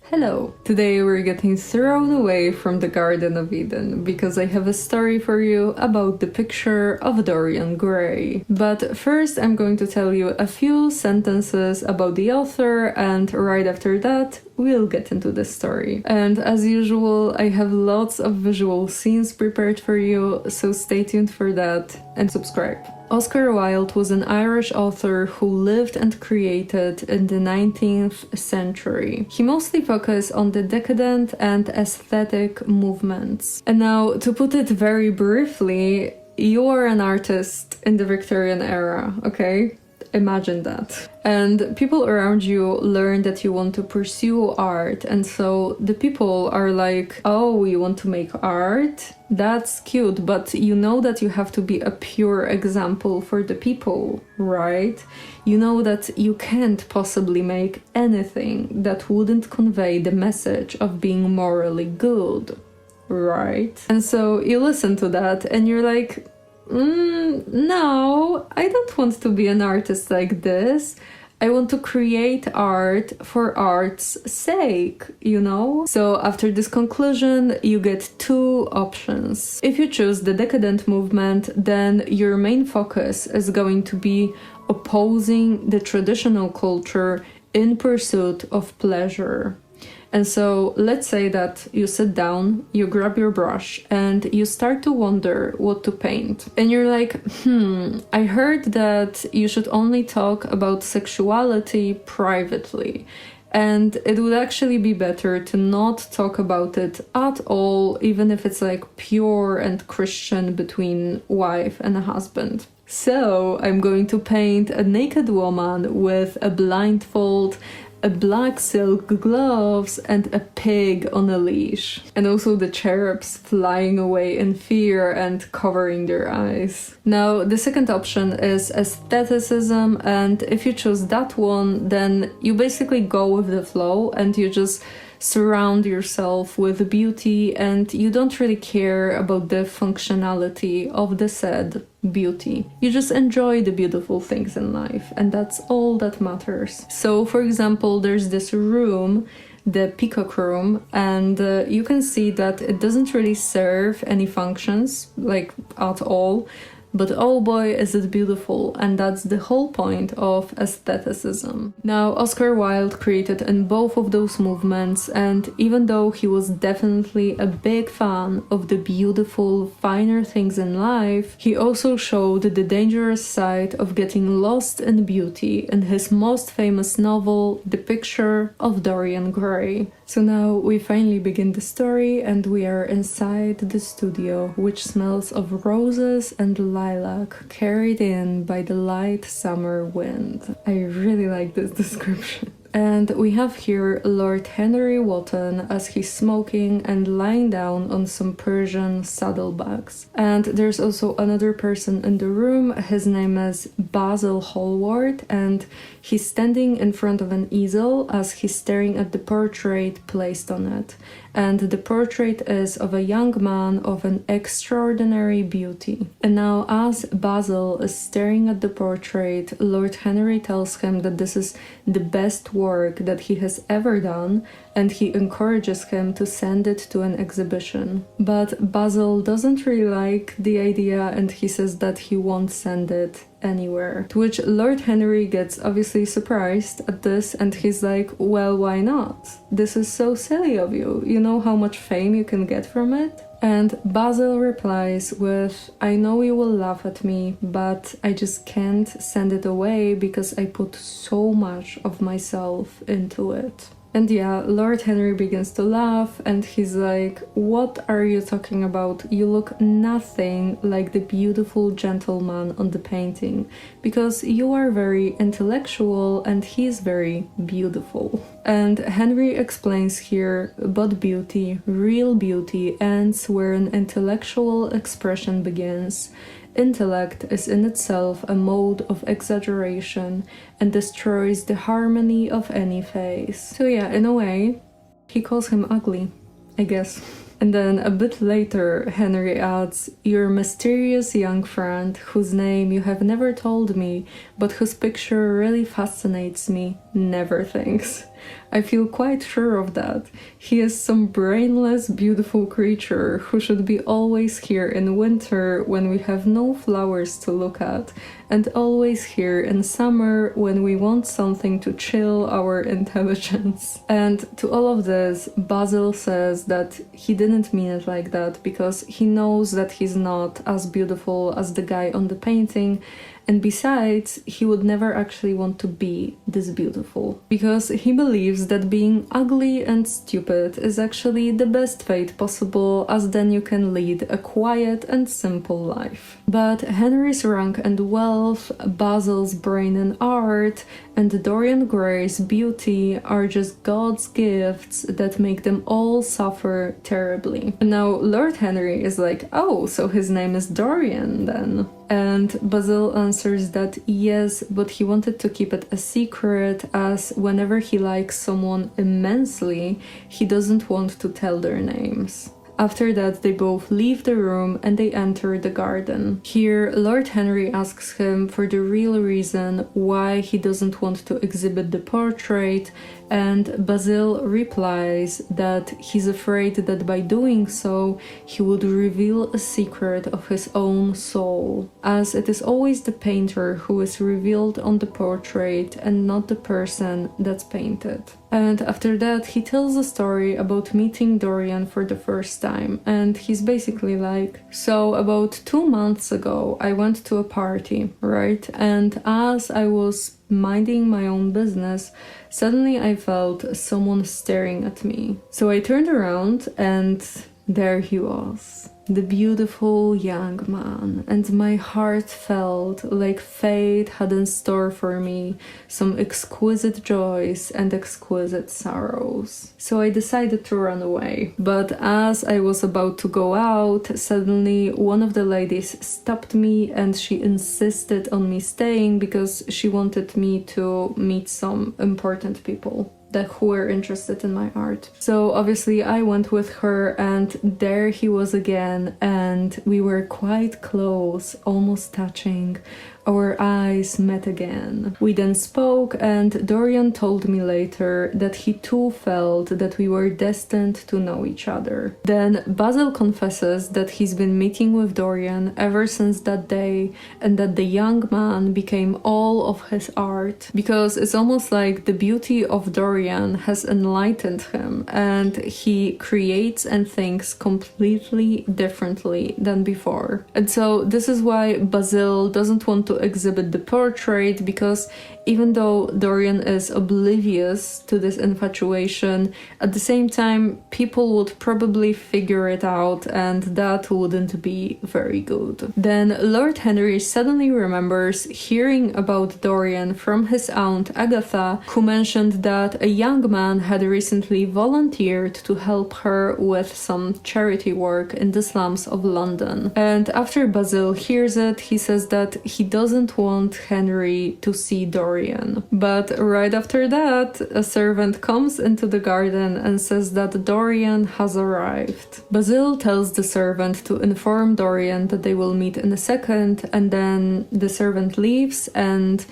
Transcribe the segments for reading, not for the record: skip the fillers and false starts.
Hello! Today we're getting thrown away from the Garden of Eden because I have a story for you about the picture of Dorian Gray. But first I'm going to tell you a few sentences about the author, and right after that we'll get into the story. And as usual, I have lots of visual scenes prepared for you, so stay tuned for that and subscribe. Oscar Wilde was an Irish author who lived and created in the 19th century. He mostly focused on the decadent and aesthetic movements. And now, to put it very briefly, you are an artist in the Victorian era, okay? Imagine that. And people around you learn that you want to pursue art, and so the people are like, oh, you want to make art? That's cute, but you know that you have to be a pure example for the people, right? You know that you can't possibly make anything that wouldn't convey the message of being morally good, right? And so you listen to that and you're like, no, I don't want to be an artist like this. I want to create art for art's sake, you know? So after this conclusion, you get two options. If you choose the decadent movement, then your main focus is going to be opposing the traditional culture in pursuit of pleasure. And so let's say that you sit down, you grab your brush, and you start to wonder what to paint. And you're like, I heard that you should only talk about sexuality privately. And it would actually be better to not talk about it at all, even if it's like pure and Christian between wife and a husband. So I'm going to paint a naked woman with a blindfold, a black silk gloves, and a pig on a leash. And also the cherubs flying away in fear and covering their eyes. Now, the second option is aestheticism, and if you choose that one, then you basically go with the flow and you just surround yourself with beauty, and you don't really care about the functionality of the said beauty. You just enjoy the beautiful things in life, and that's all that matters. So, for example, there's this room, the peacock room, and you can see that it doesn't really serve any functions, like at all. But oh boy, is it beautiful, and that's the whole point of aestheticism. Now, Oscar Wilde created in both of those movements, and even though he was definitely a big fan of the beautiful, finer things in life, he also showed the dangerous side of getting lost in beauty in his most famous novel, The Picture of Dorian Gray. So now we finally begin the story, and we are inside the studio, which smells of roses and lilac carried in by the light summer wind. I really like this description. And we have here Lord Henry Wotton as he's smoking and lying down on some Persian saddlebags. And there's also another person in the room. His name is Basil Hallward, and he's standing in front of an easel as he's staring at the portrait placed on it. And the portrait is of a young man of an extraordinary beauty. And now, as Basil is staring at the portrait, Lord Henry tells him that this is the best work that he has ever done, and he encourages him to send it to an exhibition. But Basil doesn't really like the idea, and he says that he won't send it anywhere. To which Lord Henry gets obviously surprised at this, and he's like, well, why not? This is so silly of you. You know how much fame you can get from it? And Basil replies with, I know you will laugh at me, but I just can't send it away because I put so much of myself into it. And yeah, Lord Henry begins to laugh, and he's like, what are you talking about? You look nothing like the beautiful gentleman on the painting, because you are very intellectual and he's very beautiful. And Henry explains here, but beauty, real beauty, ends where an intellectual expression begins. Intellect is in itself a mode of exaggeration and destroys the harmony of any face. So yeah, in a way, he calls him ugly, I guess. And then a bit later, Henry adds, "Your mysterious young friend, whose name you have never told me, but whose picture really fascinates me, never thinks. I feel quite sure of that. He is some brainless, beautiful creature who should be always here in winter when we have no flowers to look at, and always here in summer when we want something to chill our intelligence." And to all of this, Basil says that he didn't mean it like that because he knows that he's not as beautiful as the guy on the painting, and besides, he would never actually want to be this beautiful, because he believes that being ugly and stupid is actually the best fate possible, as then you can lead a quiet and simple life. But Henry's rank and wealth, Basil's brain and art, and Dorian Gray's beauty are just God's gifts that make them all suffer terribly. And now Lord Henry is like, "Oh, so his name is Dorian then?" And Basil answers that yes, but he wanted to keep it a secret, as whenever he likes someone immensely, he doesn't want to tell their names. After that, they both leave the room and they enter the garden. Here, Lord Henry asks him for the real reason why he doesn't want to exhibit the portrait, and Basil replies that he's afraid that by doing so, he would reveal a secret of his own soul, as it is always the painter who is revealed on the portrait and not the person that's painted. And after that, he tells a story about meeting Dorian for the first time, and he's basically like, "So about 2 months ago, I went to a party, right? And as I was minding my own business, suddenly I felt someone staring at me. So I turned around and there he was, the beautiful young man, and my heart felt like fate had in store for me some exquisite joys and exquisite sorrows. So I decided to run away. But as I was about to go out, suddenly one of the ladies stopped me and she insisted on me staying because she wanted me to meet some important people who were interested in my art. So obviously I went with her, and there he was again, and we were quite close, almost touching. Our eyes met again. We then spoke, and Dorian told me later that he too felt that we were destined to know each other. Then Basil confesses that he's been meeting with Dorian ever since that day, and that the young man became all of his art, because it's almost like the beauty of Dorian has enlightened him, and he creates and thinks completely differently than before. And so this is why Basil doesn't want to exhibit the portrait, because even though Dorian is oblivious to this infatuation, at the same time people would probably figure it out, and that wouldn't be very good. Then Lord Henry suddenly remembers hearing about Dorian from his aunt Agatha, who mentioned that a young man had recently volunteered to help her with some charity work in the slums of London. And after Basil hears it, he says that he doesn't want Henry to see Dorian. But right after that, a servant comes into the garden and says that Dorian has arrived. Basil tells the servant to inform Dorian that they will meet in a second, and then the servant leaves, and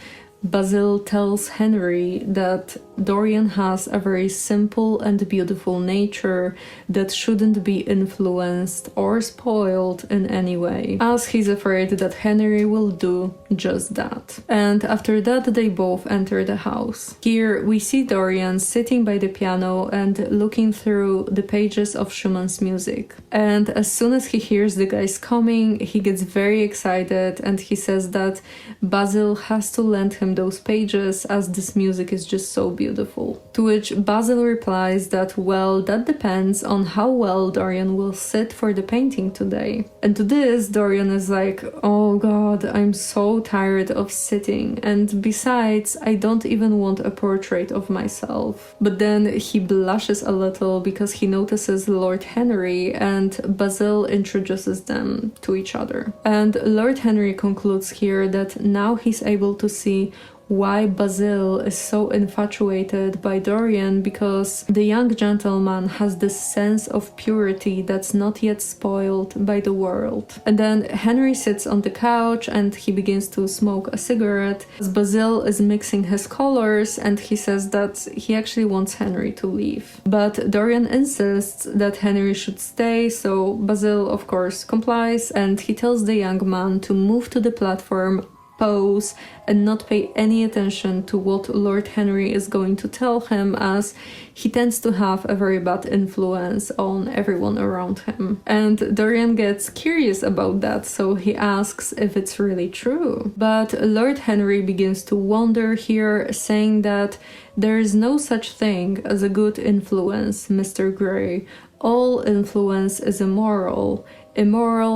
Basil tells Henry that Dorian has a very simple and beautiful nature that shouldn't be influenced or spoiled in any way, as he's afraid that Henry will do just that. And after that, they both enter the house. Here we see Dorian sitting by the piano and looking through the pages of Schumann's music. And as soon as he hears the guys coming, he gets very excited, and he says that Basil has to lend him those pages as this music is just so beautiful. To which Basil replies that, well, that depends on how well Dorian will sit for the painting today. And to this, Dorian is like, oh god, I'm so tired of sitting, and besides, I don't even want a portrait of myself. But then he blushes a little because he notices Lord Henry, and Basil introduces them to each other. And Lord Henry concludes here that now he's able to see why Basil is so infatuated by Dorian, because the young gentleman has this sense of purity that's not yet spoiled by the world. And then Henry sits on the couch and he begins to smoke a cigarette as Basil is mixing his colors, and he says that he actually wants Henry to leave. But Dorian insists that Henry should stay, so Basil of course complies, and he tells the young man to move to the platform, pose, and not pay any attention to what Lord Henry is going to tell him, as he tends to have a very bad influence on everyone around him. And Dorian gets curious about that, so he asks if it's really true. But Lord Henry begins to wonder here, saying that there is no such thing as a good influence, Mr. Grey. All influence is immoral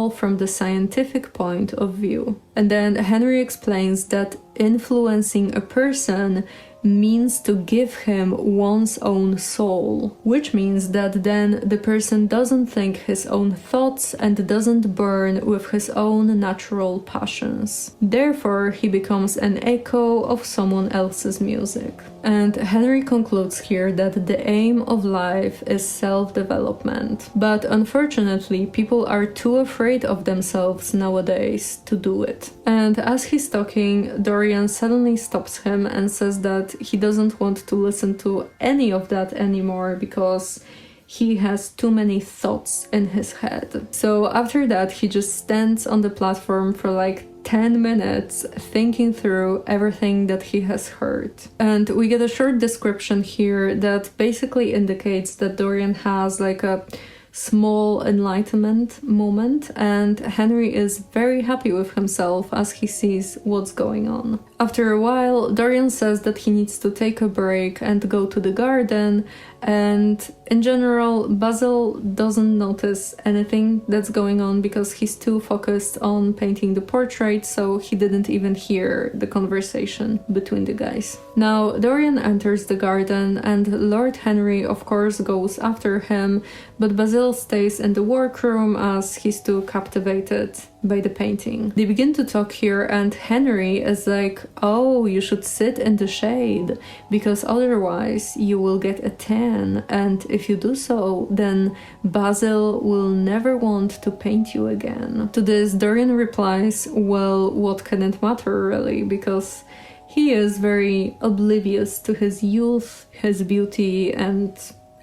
from the scientific point of view. And then Henry explains that influencing a person means to give him one's own soul, which means that then the person doesn't think his own thoughts and doesn't burn with his own natural passions. Therefore, he becomes an echo of someone else's music. And Henry concludes here that the aim of life is self-development. But unfortunately, people are too afraid of themselves nowadays to do it. And as he's talking, Dorian suddenly stops him and says that he doesn't want to listen to any of that anymore because he has too many thoughts in his head. So after that, he just stands on the platform for like 10 minutes thinking through everything that he has heard. And we get a short description here that basically indicates that Dorian has like a small enlightenment moment, and Henry is very happy with himself as he sees what's going on. After a while, Dorian says that he needs to take a break and go to the garden, and in general, Basil doesn't notice anything that's going on because he's too focused on painting the portrait, so he didn't even hear the conversation between the guys. Now, Dorian enters the garden, and Lord Henry, of course, goes after him, but Basil stays in the workroom as he's too captivated by the painting. They begin to talk here, and Henry is like, oh, you should sit in the shade because otherwise you will get a tan, and if you do so, then Basil will never want to paint you again. To this, Dorian replies, well, what can it matter really, because he is very oblivious to his youth, his beauty, and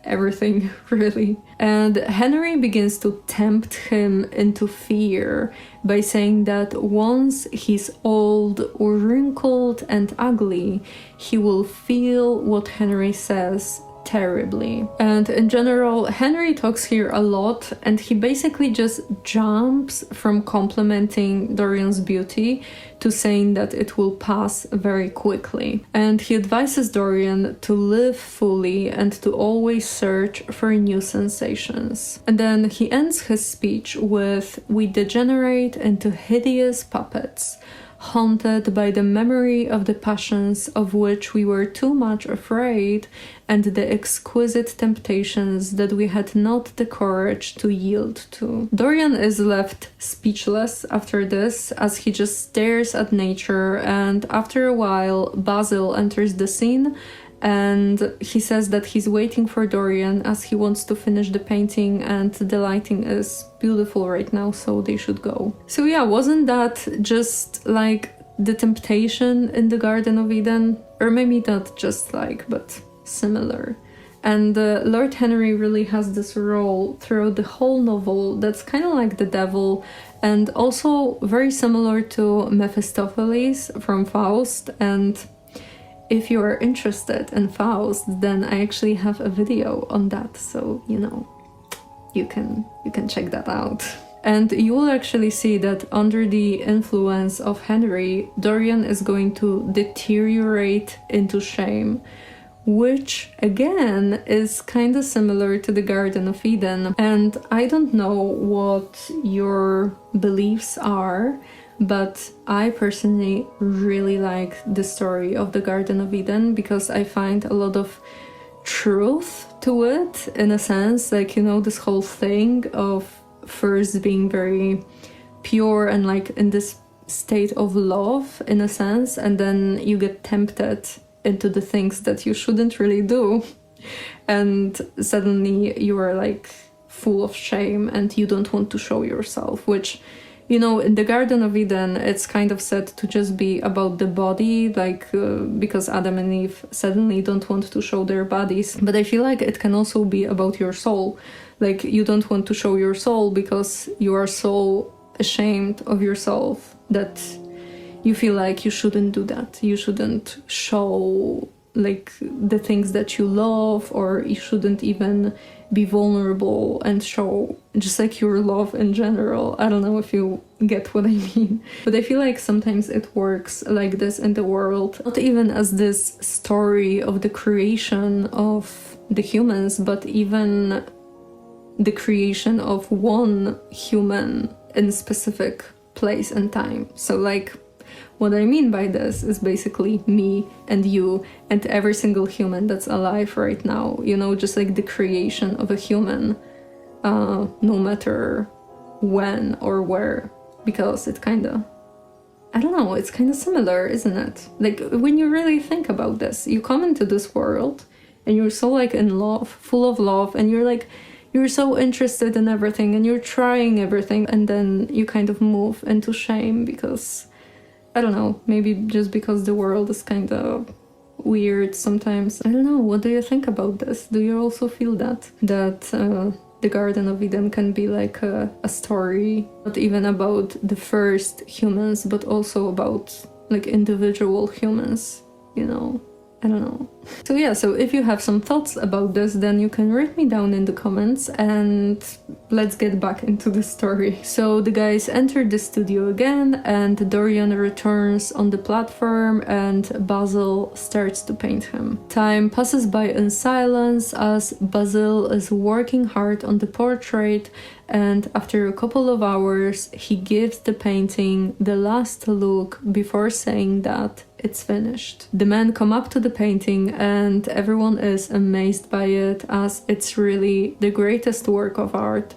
everything, really. And Henry begins to tempt him into fear by saying that once he's old or wrinkled and ugly, he will feel what Henry says terribly. And in general, Henry talks here a lot, and he basically just jumps from complimenting Dorian's beauty to saying that it will pass very quickly. And he advises Dorian to live fully and to always search for new sensations. And then he ends his speech with, "We degenerate into hideous puppets, haunted by the memory of the passions of which we were too much afraid and the exquisite temptations that we had not the courage to yield to." Dorian is left speechless after this as he just stares at nature, and after a while Basil enters the scene and he says that he's waiting for Dorian as he wants to finish the painting and the lighting is beautiful right now, so they should go. So yeah, wasn't that just like the temptation in the Garden of Eden? Or maybe not just like, but similar. And Lord Henry really has this role throughout the whole novel that's kind of like the devil, and also very similar to Mephistopheles from Faust. And if you are interested in Faust, then I actually have a video on that, so you know, you can check that out. And you will actually see that under the influence of Henry, Dorian is going to deteriorate into shame, which again is kind of similar to the Garden of Eden. And I don't know what your beliefs are, but I personally really like the story of the Garden of Eden because I find a lot of truth to it, in a sense, like, you know, this whole thing of first being very pure and like in this state of love in a sense, and then you get tempted into the things that you shouldn't really do, and suddenly you are like full of shame and you don't want to show yourself, which, you know, in the Garden of Eden, it's kind of said to just be about the body, like because Adam and Eve suddenly don't want to show their bodies. But I feel like it can also be about your soul. Like, you don't want to show your soul because you are so ashamed of yourself that you feel like you shouldn't do that. You shouldn't show like the things that you love, or you shouldn't even be vulnerable and show just like your love in general. I don't know if you get what I mean, but I feel like sometimes it works like this in the world, not even as this story of the creation of the humans, but even the creation of one human in a specific place and time. So like, what I mean by this is basically me and you and every single human that's alive right now, you know, just like the creation of a human, no matter when or where, because it kind of, I don't know, it's kind of similar, isn't it? Like, when you really think about this, you come into this world and you're so like in love, full of love, and you're like, you're so interested in everything and you're trying everything, and then you kind of move into shame because, I don't know, maybe just because the world is kind of weird sometimes. I don't know, what do you think about this? Do you also feel that the Garden of Eden can be like a story, not even about the first humans, but also about like individual humans, you know? I don't know. So yeah, so if you have some thoughts about this, then you can write me down in the comments, and let's get back into the story. So the guys enter the studio again, and Dorian returns on the platform and Basil starts to paint him. Time passes by in silence as Basil is working hard on the portrait, and after a couple of hours he gives the painting the last look before saying that it's finished. The men come up to the painting and everyone is amazed by it, as it's really the greatest work of art.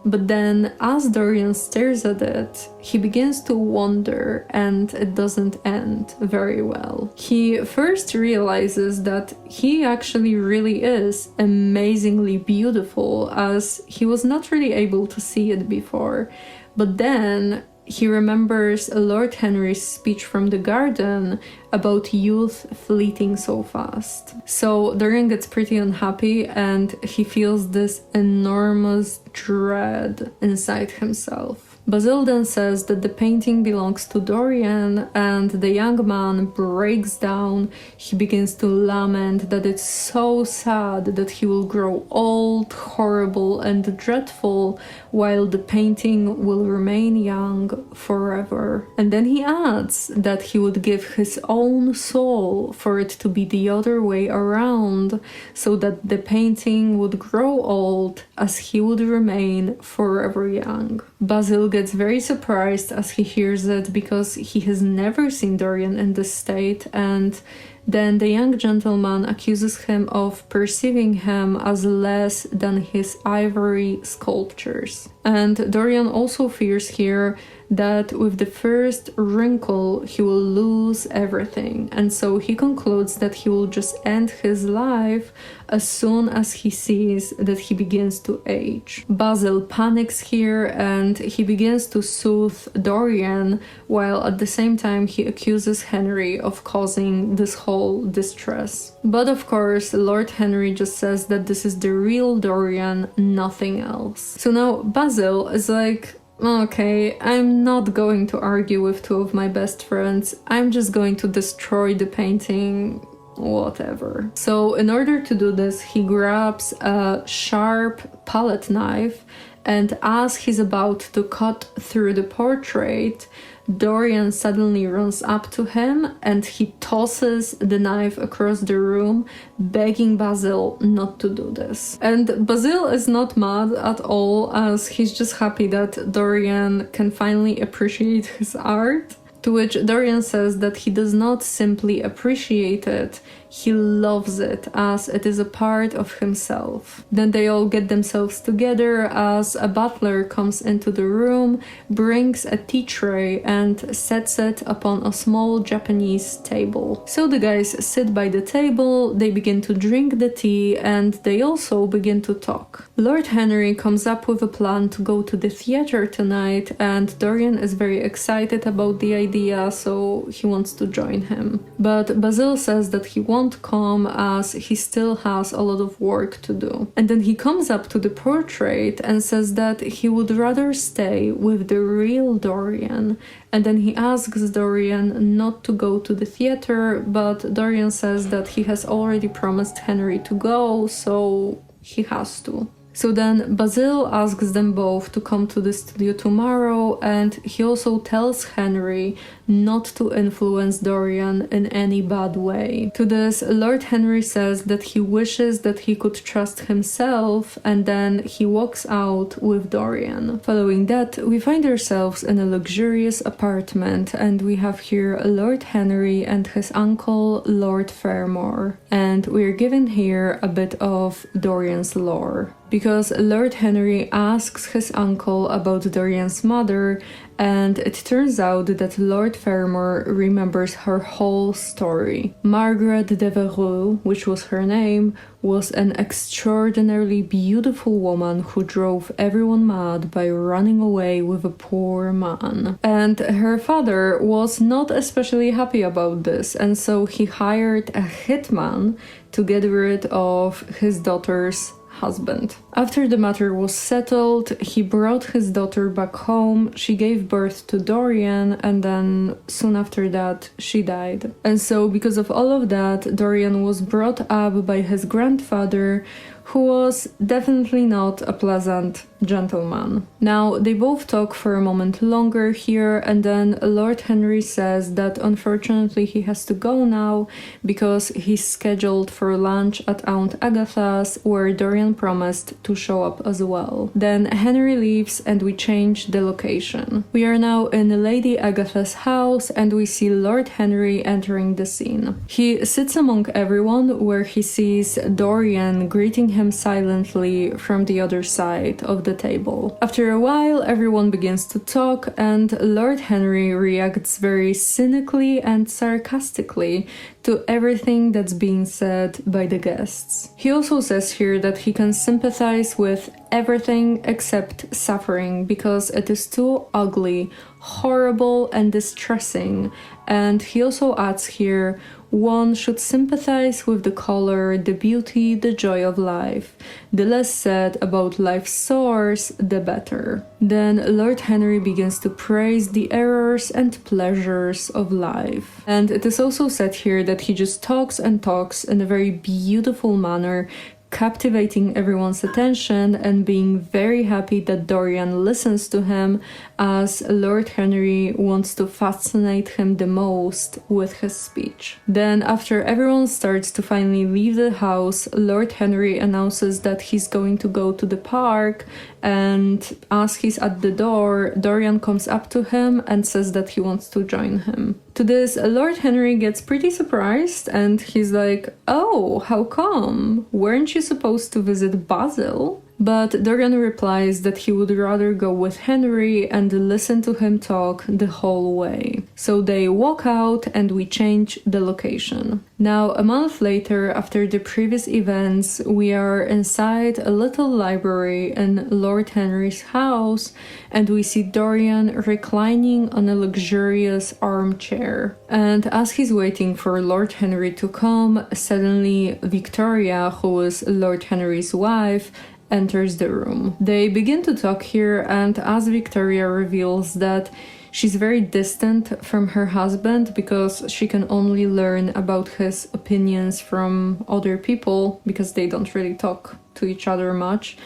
But then, as Dorian stares at it, he begins to wonder, and it doesn't end very well. He first realizes that he actually really is amazingly beautiful, as he was not really able to see it before. But then he remembers Lord Henry's speech from the garden about youth fleeting so fast. So Dorian gets pretty unhappy and he feels this enormous dread inside himself. Basil then says that the painting belongs to Dorian, and the young man breaks down. He begins to lament that it's so sad that he will grow old, horrible and dreadful, while the painting will remain young forever. And then he adds that he would give his own soul for it to be the other way around, so that the painting would grow old as he would remain forever young. Basil gets very surprised as he hears it, because he has never seen Dorian in this state, and then the young gentleman accuses him of perceiving him as less than his ivory sculptures. And Dorian also fears here that with the first wrinkle he will lose everything, and so he concludes that he will just end his life as soon as he sees that he begins to age. Basil panics here and he begins to soothe Dorian, while at the same time he accuses Henry of causing this whole distress. But of course Lord Henry just says that this is the real Dorian, nothing else. So now Basil is like, okay, I'm not going to argue with two of my best friends. I'm just going to destroy the painting, whatever. So in order to do this, he grabs a sharp palette knife, and as he's about to cut through the portrait, Dorian suddenly runs up to him and he tosses the knife across the room, begging Basil not to do this. And Basil is not mad at all, as he's just happy that Dorian can finally appreciate his art. To which Dorian says that he does not simply appreciate it, he loves it as it is a part of himself. Then they all get themselves together as a butler comes into the room, brings a tea tray and sets it upon a small Japanese table. So the guys sit by the table, they begin to drink the tea, and they also begin to talk. Lord Henry comes up with a plan to go to the theater tonight, and Dorian is very excited about the idea, so he wants to join him. But Basil says that he won't come as he still has a lot of work to do. And then he comes up to the portrait and says that he would rather stay with the real Dorian. And then he asks Dorian not to go to the theater, but Dorian says that he has already promised Henry to go, so he has to. So then Basil asks them both to come to the studio tomorrow, and he also tells Henry not to influence Dorian in any bad way. To this, Lord Henry says that he wishes that he could trust himself, and then he walks out with Dorian. Following that, we find ourselves in a luxurious apartment, and we have here Lord Henry and his uncle Lord Fermor. And we're given here a bit of Dorian's lore, because Lord Henry asks his uncle about Dorian's mother, and it turns out that Lord Fermor remembers her whole story. Margaret Devereux, which was her name, was an extraordinarily beautiful woman who drove everyone mad by running away with a poor man. And her father was not especially happy about this, and so he hired a hitman to get rid of his daughter's husband. After the matter was settled, he brought his daughter back home, she gave birth to Dorian, and then soon after that she died. And so because of all of that, Dorian was brought up by his grandfather, who was definitely not a pleasant gentleman. Now, they both talk for a moment longer here, and then Lord Henry says that unfortunately he has to go now because he's scheduled for lunch at Aunt Agatha's, where Dorian promised to show up as well. Then Henry leaves and we change the location. We are now in Lady Agatha's house and we see Lord Henry entering the scene. He sits among everyone, where he sees Dorian greeting him silently from the other side of the table. After a while, everyone begins to talk, and Lord Henry reacts very cynically and sarcastically to everything that's being said by the guests. He also says here that he can sympathize with everything except suffering because it is too ugly, horrible, and distressing. And he also adds here, one should sympathize with the color, the beauty, the joy of life. The less said about life's source, the better. Then Lord Henry begins to praise the errors and pleasures of life. And it is also said here that he just talks and talks in a very beautiful manner, captivating everyone's attention and being very happy that Dorian listens to him, as Lord Henry wants to fascinate him the most with his speech. Then, after everyone starts to finally leave the house, Lord Henry announces that he's going to go to the park, and as he's at the door, Dorian comes up to him and says that he wants to join him. To this, Lord Henry gets pretty surprised and he's like, "Oh, how come? Weren't you supposed to visit Basil?" But Dorian replies that he would rather go with Henry and listen to him talk the whole way. So they walk out and we change the location. Now, a month later, after the previous events, we are inside a little library in Lord Henry's house, and we see Dorian reclining on a luxurious armchair. And as he's waiting for Lord Henry to come, suddenly Victoria, who is Lord Henry's wife, enters the room. They begin to talk here, and as Victoria reveals that she's very distant from her husband because she can only learn about his opinions from other people because they don't really talk to each other much,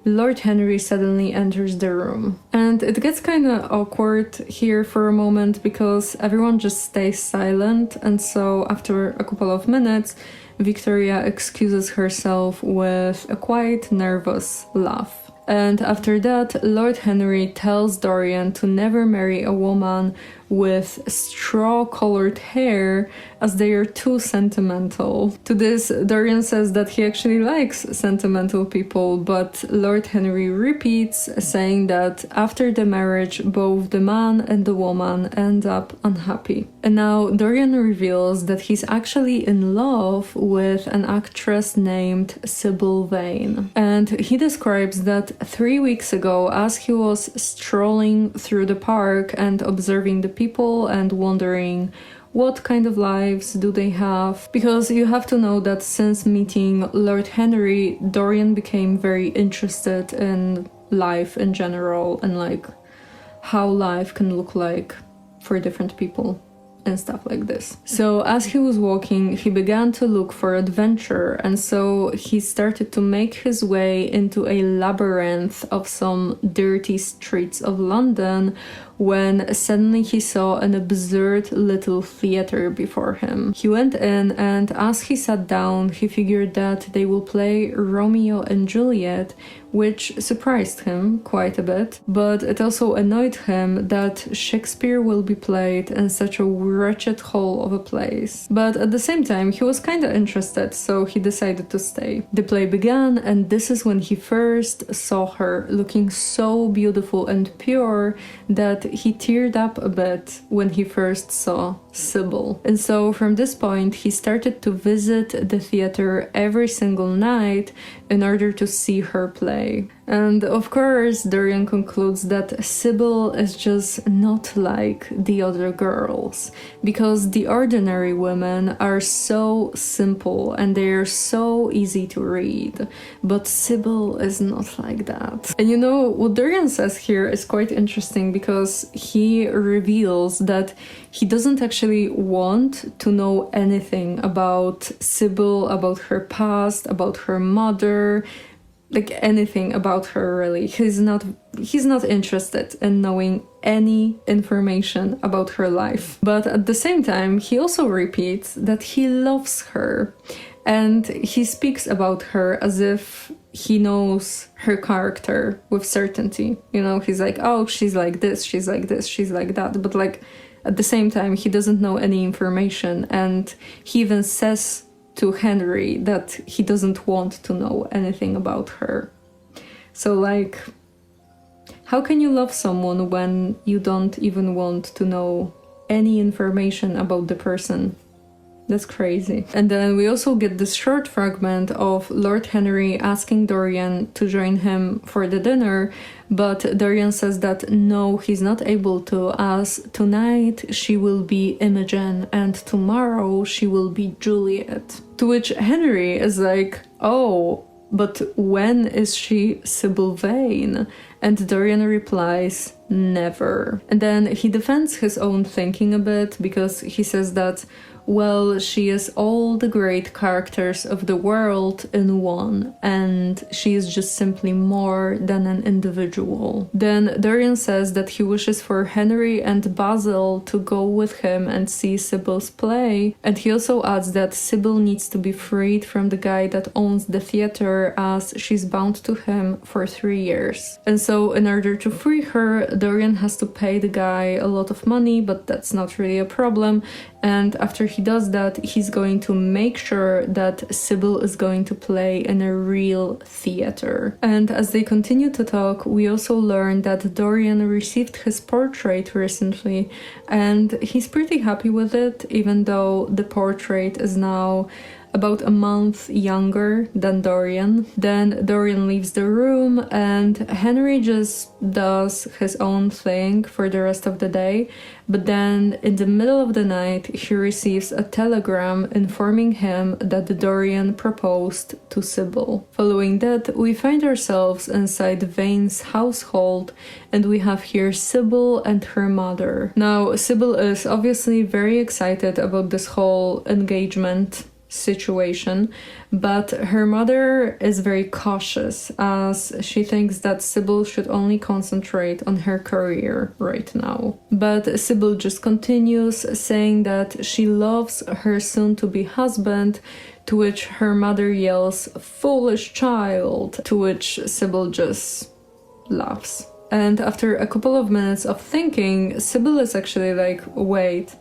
Lord Henry suddenly enters the room. And it gets kind of awkward here for a moment because everyone just stays silent, and so after a couple of minutes, Victoria excuses herself with a quite nervous laugh. And after that, Lord Henry tells Dorian to never marry a woman with straw-colored hair as they are too sentimental. To this, Dorian says that he actually likes sentimental people, but Lord Henry repeats, saying that after the marriage, both the man and the woman end up unhappy. And now Dorian reveals that he's actually in love with an actress named Sybil Vane. And he describes that 3 weeks ago, as he was strolling through the park and observing the people and wondering what kind of lives do they have, because you have to know that since meeting Lord Henry, Dorian became very interested in life in general and like how life can look like for different people and stuff like this. So as he was walking, he began to look for adventure, and so he started to make his way into a labyrinth of some dirty streets of London, when suddenly he saw an absurd little theater before him. He went in, and as he sat down, he figured that they will play Romeo and Juliet, which surprised him quite a bit, but it also annoyed him that Shakespeare will be played in such a wretched hole of a place. But at the same time, he was kinda interested, so he decided to stay. The play began, and this is when he first saw her, looking so beautiful and pure that he teared up a bit when he first saw Sybil. And so from this point, he started to visit the theater every single night in order to see her play. And of course, Dorian concludes that Sybil is just not like the other girls, because the ordinary women are so simple and they are so easy to read, but Sybil is not like that. And you know, what Dorian says here is quite interesting, because he reveals that he doesn't actually want to know anything about Sybil, about her past, about her mother, like anything about her really. He's not interested in knowing any information about her life. But at the same time, he also repeats that he loves her, and he speaks about her as if he knows her character with certainty. You know, he's like, oh, she's like this, she's like this, she's like that. But like at the same time, he doesn't know any information, and he even says to Henry that he doesn't want to know anything about her. So like, how can you love someone when you don't even want to know any information about the person? That's crazy. And then we also get this short fragment of Lord Henry asking Dorian to join him for the dinner, but Dorian says that no, he's not able to, as tonight she will be Imogen and tomorrow she will be Juliet. To which Henry is like, oh, but when is she Sybil Vane? And Dorian replies, never. And then he defends his own thinking a bit, because he says that, well, she is all the great characters of the world in one, and she is just simply more than an individual. Then Dorian says that he wishes for Henry and Basil to go with him and see Sybil's play, and he also adds that Sybil needs to be freed from the guy that owns the theater, as she's bound to him for 3 years. And so in order to free her, Dorian has to pay the guy a lot of money, but that's not really a problem. And after he does that, he's going to make sure that Sybil is going to play in a real theater. And as they continue to talk, we also learn that Dorian received his portrait recently, and he's pretty happy with it, even though the portrait is now about a month younger than Dorian. Then Dorian leaves the room, and Henry just does his own thing for the rest of the day. But then in the middle of the night, he receives a telegram informing him that Dorian proposed to Sybil. Following that, we find ourselves inside Vane's household, and we have here Sybil and her mother. Now, Sybil is obviously very excited about this whole engagement situation, but her mother is very cautious, as she thinks that Sybil should only concentrate on her career right now. But Sybil just continues, saying that she loves her soon-to-be husband, to which her mother yells, "Foolish child," to which Sybil just laughs And after a couple of minutes of thinking, Sybil is actually like, wait,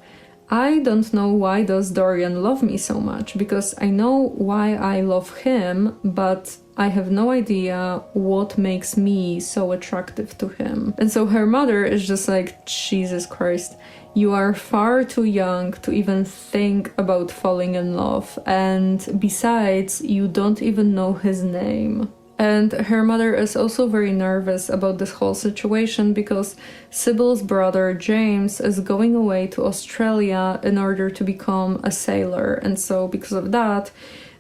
I don't know why does Dorian love me so much, because I know why I love him, but I have no idea what makes me so attractive to him. And so her mother is just like, Jesus Christ, you are far too young to even think about falling in love, and besides, you don't even know his name. And her mother is also very nervous about this whole situation because Sybil's brother James is going away to Australia in order to become a sailor. And so because of that,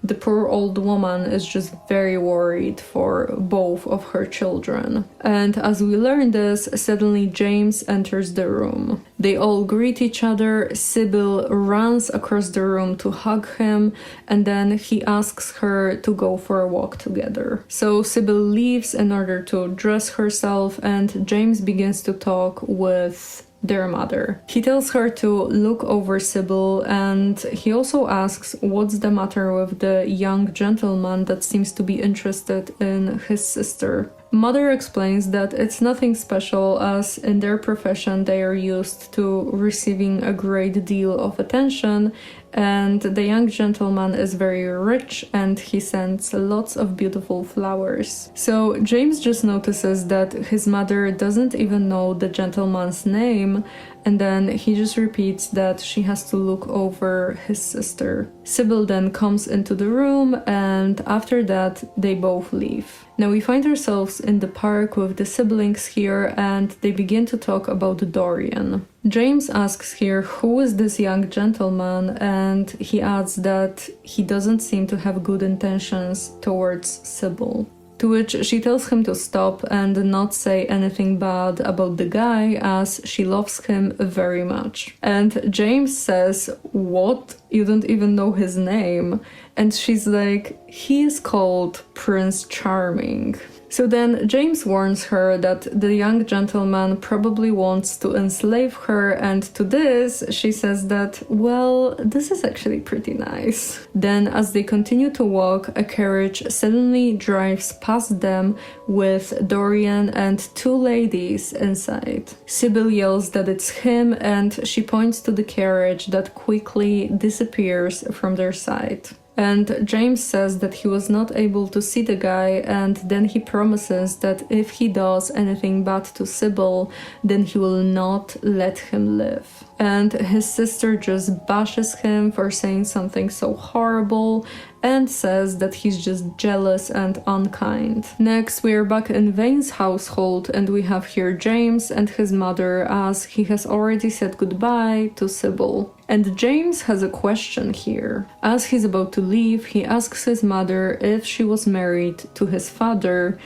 the poor old woman is just very worried for both of her children. And as we learn this, suddenly James enters the room. They all greet each other. Sybil runs across the room to hug him, and then he asks her to go for a walk together. So Sybil leaves in order to dress herself, and James begins to talk with their mother. He tells her to look over Sybil, and he also asks what's the matter with the young gentleman that seems to be interested in his sister. Mother explains that it's nothing special, as in their profession they are used to receiving a great deal of attention, and the young gentleman is very rich and he sends lots of beautiful flowers. So James just notices that his mother doesn't even know the gentleman's name, and then he just repeats that she has to look over his sister. Sybil then comes into the room, and after that they both leave. Now we find ourselves in the park with the siblings here, and they begin to talk about Dorian. James asks here who is this young gentleman, and he adds that he doesn't seem to have good intentions towards Sybil. To which she tells him to stop and not say anything bad about the guy, as she loves him very much. And James says, what? You don't even know his name? And she's like, he is called Prince Charming. So then James warns her that the young gentleman probably wants to enslave her, and to this she says that, well, this is actually pretty nice. Then as they continue to walk, a carriage suddenly drives past them with Dorian and two ladies inside. Sybil yells that it's him, and she points to the carriage that quickly disappears from their sight. And James says that he was not able to see the guy, and then he promises that if he does anything bad to Sybil, then he will not let him live. And his sister just bashes him for saying something so horrible and says that he's just jealous and unkind. Next, we are back in Vane's household, and we have here James and his mother, as he has already said goodbye to Sybil. And James has a question here. As he's about to leave, he asks his mother if she was married to his father,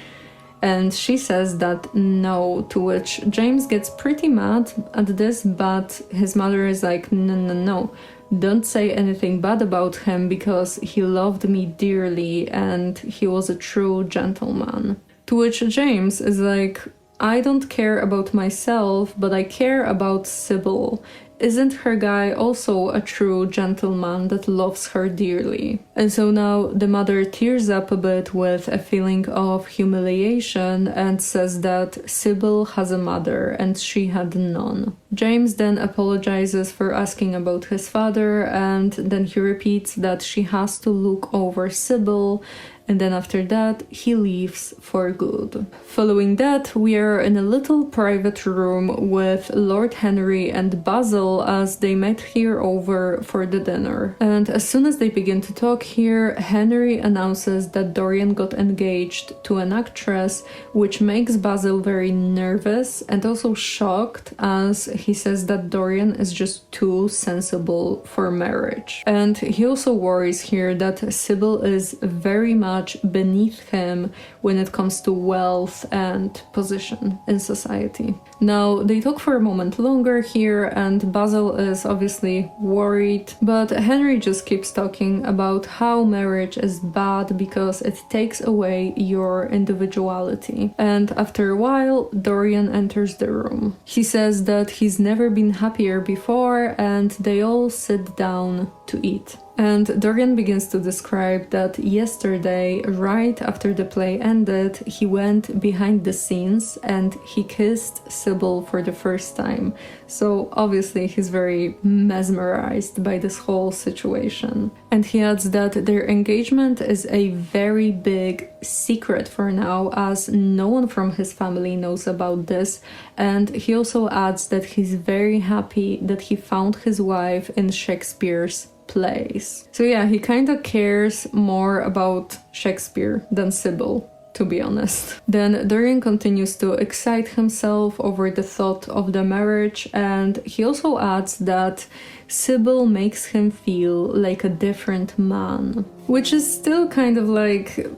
and she says that no, to which James gets pretty mad at this, but his mother is like, no, don't say anything bad about him because he loved me dearly and he was a true gentleman. To which James is like, I don't care about myself, but I care about Sybil. Isn't her guy also a true gentleman that loves her dearly? And so now the mother tears up a bit with a feeling of humiliation and says that Sybil has a mother and she had none. James then apologizes for asking about his father, and then he repeats that she has to look over Sybil, and then after that he leaves for good. Following that, we are in a little private room with Lord Henry and Basil, as they met here over for the dinner. And as soon as they begin to talk here, Henry announces that Dorian got engaged to an actress, which makes Basil very nervous and also shocked, as he says that Dorian is just too sensible for marriage. And he also worries here that Sybil is very much beneath him when it comes to wealth and position in society. Now, they talk for a moment longer here, and Basil is obviously worried, but Henry just keeps talking about how marriage is bad because it takes away your individuality. And after a while, Dorian enters the room. He says that he's never been happier before, and they all sit down to eat. And Dorian begins to describe that yesterday, right after the play ended, he went behind the scenes and he kissed Sybil for the first time. So obviously he's very mesmerized by this whole situation. And he adds that their engagement is a very big secret for now, as no one from his family knows about this. And he also adds that he's very happy that he found his wife in Shakespeare's plays. So yeah, he kind of cares more about Shakespeare than Sybil, to be honest. Then Dorian continues to excite himself over the thought of the marriage, and he also adds that Sybil makes him feel like a different man, which is still kind of like,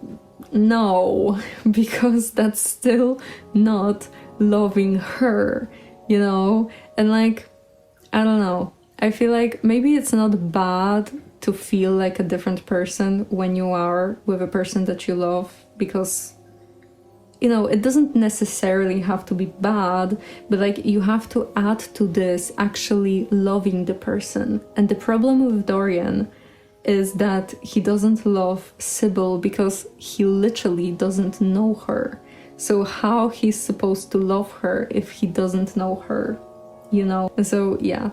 no, because that's still not loving her, you know? And like, I don't know. I feel like maybe it's not bad to feel like a different person when you are with a person that you love, because, you know, it doesn't necessarily have to be bad, but like you have to add to this actually loving the person. And the problem with Dorian is that he doesn't love Sybil because he literally doesn't know her. So how he's supposed to love her if he doesn't know her, you know? And so yeah,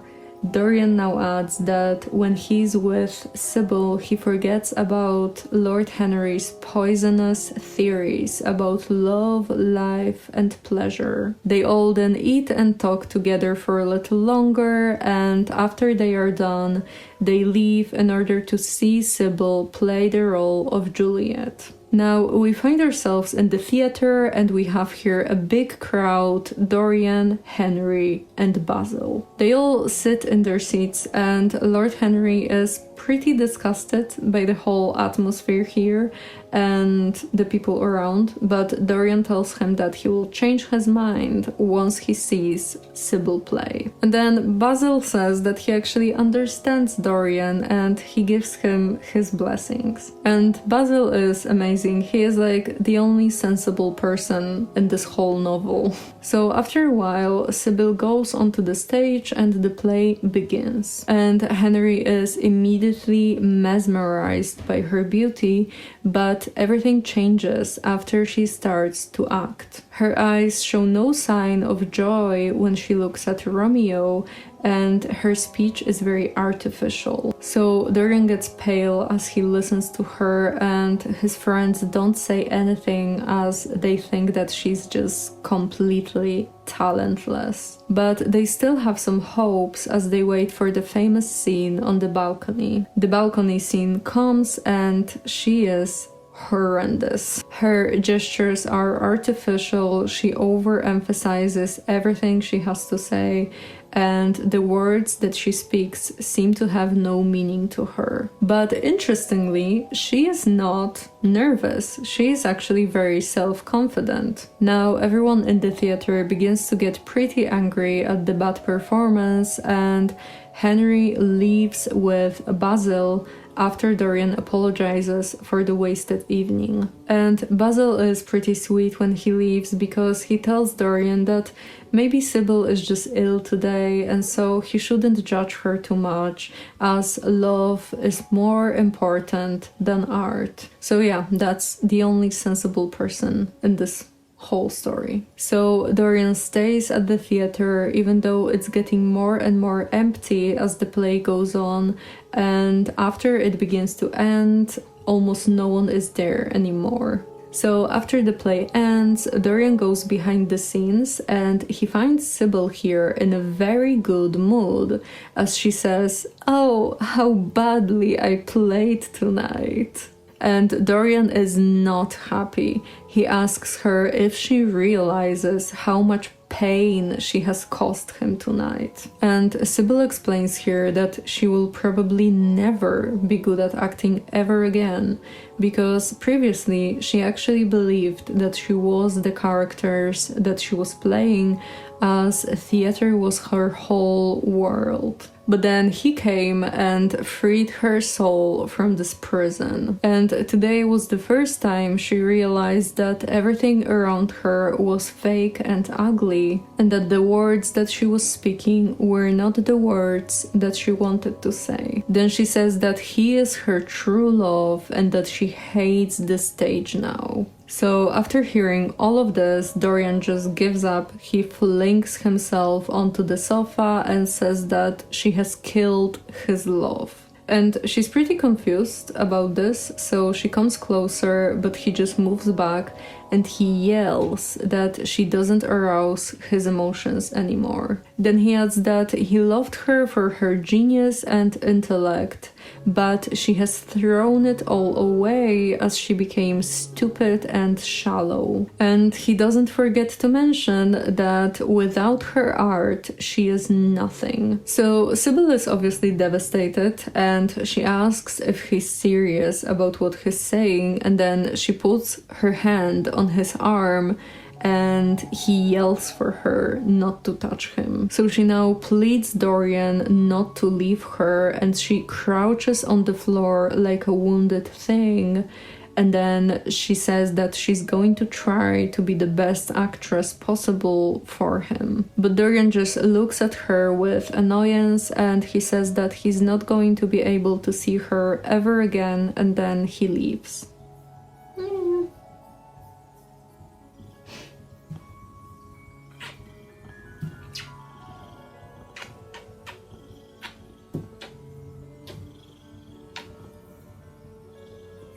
Dorian now adds that when he's with Sybil, he forgets about Lord Henry's poisonous theories about love, life, and pleasure. They all then eat and talk together for a little longer, and after they are done, they leave in order to see Sybil play the role of Juliet. Now, we find ourselves in the theater and we have here a big crowd, Dorian, Henry, and Basil. They all sit in their seats and Lord Henry is pretty disgusted by the whole atmosphere here and the people around, but Dorian tells him that he will change his mind once he sees Sybil play. And then Basil says that he actually understands Dorian and he gives him his blessings. And Basil is amazing. He is like the only sensible person in this whole novel. So after a while, Sybil goes onto the stage and the play begins. And Henry is immediately mesmerized by her beauty, but everything changes after she starts to act. Her eyes show no sign of joy when she looks at Romeo, and her speech is very artificial. So Dorian gets pale as he listens to her, and his friends don't say anything as they think that she's just completely talentless. But they still have some hopes as they wait for the famous scene on the balcony. The balcony scene comes and she is horrendous. Her gestures are artificial, she overemphasizes everything she has to say, and the words that she speaks seem to have no meaning to her. But interestingly, she is not nervous. She is actually very self-confident. Now everyone in the theater begins to get pretty angry at the bad performance, and Henry leaves with Basil after Dorian apologizes for the wasted evening. And Basil is pretty sweet when he leaves because he tells Dorian that maybe Sybil is just ill today and so he shouldn't judge her too much, as love is more important than art. So yeah, that's the only sensible person in this whole story. So Dorian stays at the theater even though it's getting more and more empty as the play goes on, and after it begins to end, almost no one is there anymore. So after the play ends, Dorian goes behind the scenes and he finds Sybil here in a very good mood as she says, "Oh, how badly I played tonight." And Dorian is not happy. He asks her if she realizes how much pain she has caused him tonight. And Sybil explains here that she will probably never be good at acting ever again, because previously she actually believed that she was the characters that she was playing, as theater was her whole world. But then he came and freed her soul from this prison. And today was the first time she realized that everything around her was fake and ugly, and that the words that she was speaking were not the words that she wanted to say. Then she says that he is her true love and that she hates the stage now. So after hearing all of this, Dorian just gives up. He flings himself onto the sofa and says that she has killed his love. And she's pretty confused about this, so she comes closer, but he just moves back and he yells that she doesn't arouse his emotions anymore. Then he adds that he loved her for her genius and intellect, but she has thrown it all away as she became stupid and shallow. And he doesn't forget to mention that without her art, she is nothing. So Sybil is obviously devastated, and she asks if he's serious about what he's saying, and then she puts her hand on his arm and he yells for her not to touch him. So she now pleads Dorian not to leave her, and she crouches on the floor like a wounded thing, and then she says that she's going to try to be the best actress possible for him. But Dorian just looks at her with annoyance, and he says that he's not going to be able to see her ever again, and then he leaves.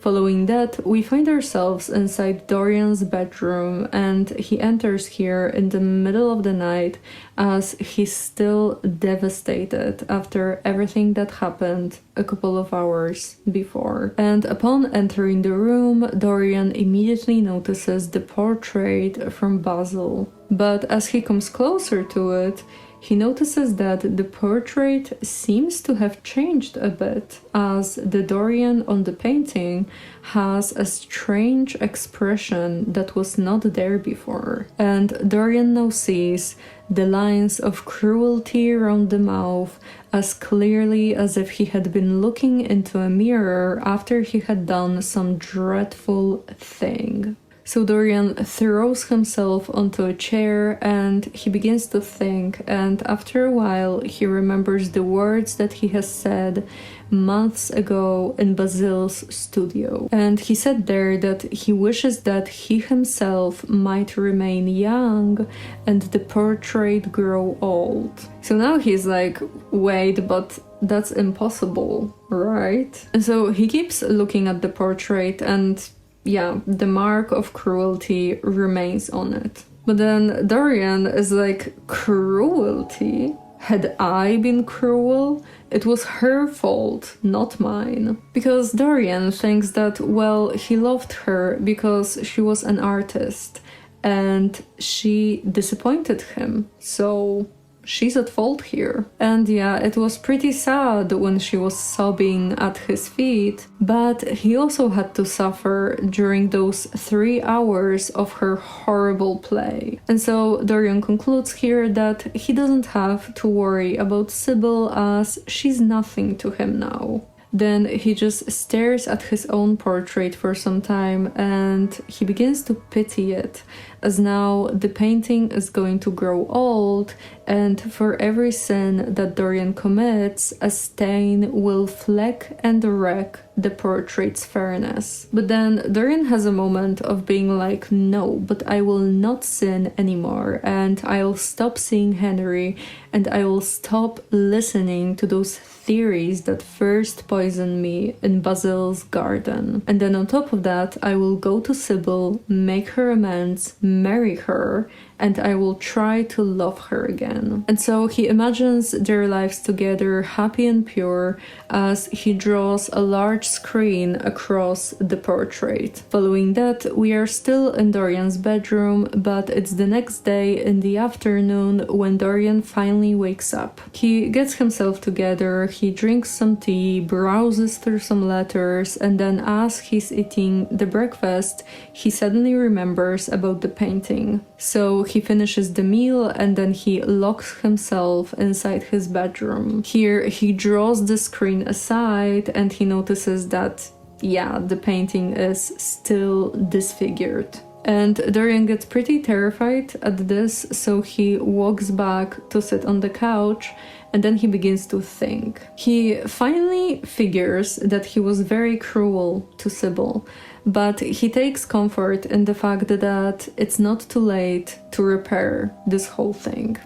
Following that, we find ourselves inside Dorian's bedroom, and he enters here in the middle of the night as he's still devastated after everything that happened a couple of hours before. And upon entering the room, Dorian immediately notices the portrait from Basil. But as he comes closer to it, he notices that the portrait seems to have changed a bit, as the Dorian on the painting has a strange expression that was not there before. And Dorian now sees the lines of cruelty around the mouth as clearly as if he had been looking into a mirror after he had done some dreadful thing. So Dorian throws himself onto a chair and he begins to think, and after a while he remembers the words that he has said months ago in Basil's studio. And he said there that he wishes that he himself might remain young and the portrait grow old. So now he's like, wait, but that's impossible, right? And so he keeps looking at the portrait, and yeah, the mark of cruelty remains on it. But then Dorian is like, cruelty? Had I been cruel? It was her fault, not mine. Because Dorian thinks that, well, he loved her because she was an artist and she disappointed him. So she's at fault here. And yeah, it was pretty sad when she was sobbing at his feet, but he also had to suffer during those 3 hours of her horrible play. And so Dorian concludes here that he doesn't have to worry about Sybil as she's nothing to him now. Then he just stares at his own portrait for some time and he begins to pity it, as now the painting is going to grow old, and for every sin that Dorian commits, a stain will fleck and wreck the portrait's fairness. But then Dorian has a moment of being like, no, but I will not sin anymore, and I'll stop seeing Henry, and I will stop listening to those theories that first poisoned me in Basil's garden. And then on top of that, I will go to Sybil, make her amends, marry her, and I will try to love her again. And so he imagines their lives together, happy and pure, as he draws a large screen across the portrait. Following that, we are still in Dorian's bedroom, but it's the next day in the afternoon when Dorian finally wakes up. He gets himself together, he drinks some tea, browses through some letters, and then as he's eating the breakfast, he suddenly remembers about the painting. So he finishes the meal and then he locks himself inside his bedroom. Here he draws the screen aside and he notices that, yeah, the painting is still disfigured. And Dorian gets pretty terrified at this, so he walks back to sit on the couch and then he begins to think. He finally figures that he was very cruel to Sybil, but he takes comfort in the fact that it's not too late to repair this whole thing.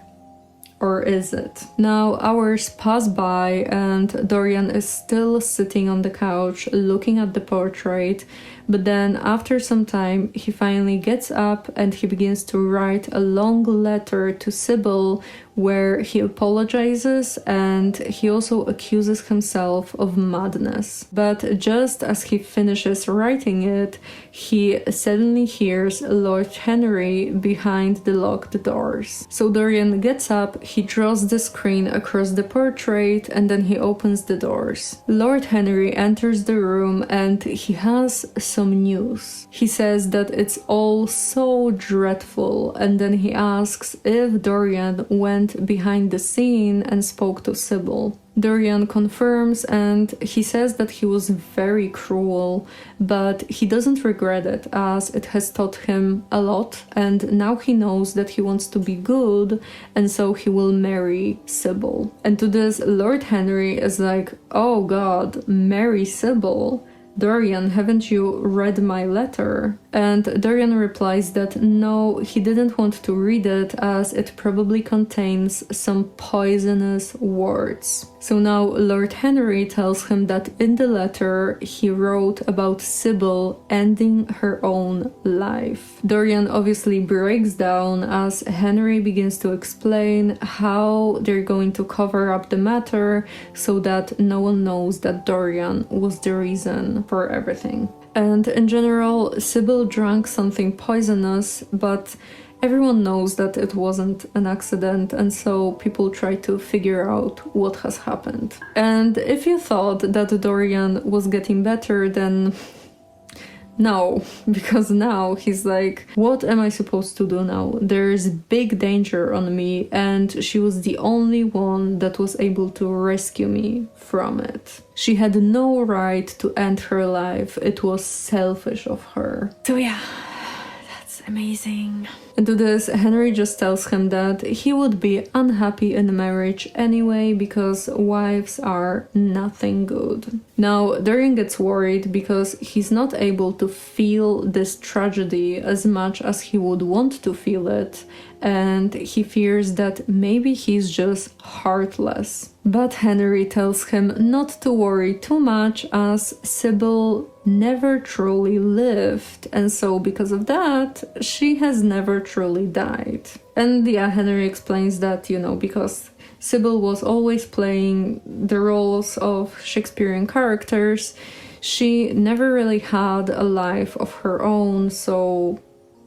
Or is it? Now hours pass by and Dorian is still sitting on the couch looking at the portrait, but then after some time he finally gets up and he begins to write a long letter to Sybil where he apologizes and he also accuses himself of madness. But just as he finishes writing it, he suddenly hears Lord Henry behind the locked doors. So Dorian gets up, he draws the screen across the portrait and then he opens the doors. Lord Henry enters the room and he has some news. He says that it's all so dreadful and then he asks if Dorian went behind the scene and spoke to Sybil. Dorian confirms and he says that he was very cruel, but he doesn't regret it as it has taught him a lot and now he knows that he wants to be good and so he will marry Sybil. And to this Lord Henry is like, oh god, marry Sybil? Dorian, haven't you read my letter? And Dorian replies that no, he didn't want to read it as it probably contains some poisonous words. So now Lord Henry tells him that in the letter he wrote about Sybil ending her own life. Dorian obviously breaks down as Henry begins to explain how they're going to cover up the matter so that no one knows that Dorian was the reason for everything. And in general, Sybil drank something poisonous, but everyone knows that it wasn't an accident, and so people try to figure out what has happened. And if you thought that Dorian was getting better, then no, because now he's like, what am I supposed to do now? There's big danger on me, and she was the only one that was able to rescue me from it. She had no right to end her life. It was selfish of her. So yeah, that's amazing. And to this, Henry just tells him that he would be unhappy in marriage anyway because wives are nothing good. Now, Dorian gets worried because he's not able to feel this tragedy as much as he would want to feel it, and he fears that maybe he's just heartless. But Henry tells him not to worry too much as Sybil never truly lived, and so because of that, she has never truly died. And yeah, Henry explains that, because Sybil was always playing the roles of Shakespearean characters, she never really had a life of her own, so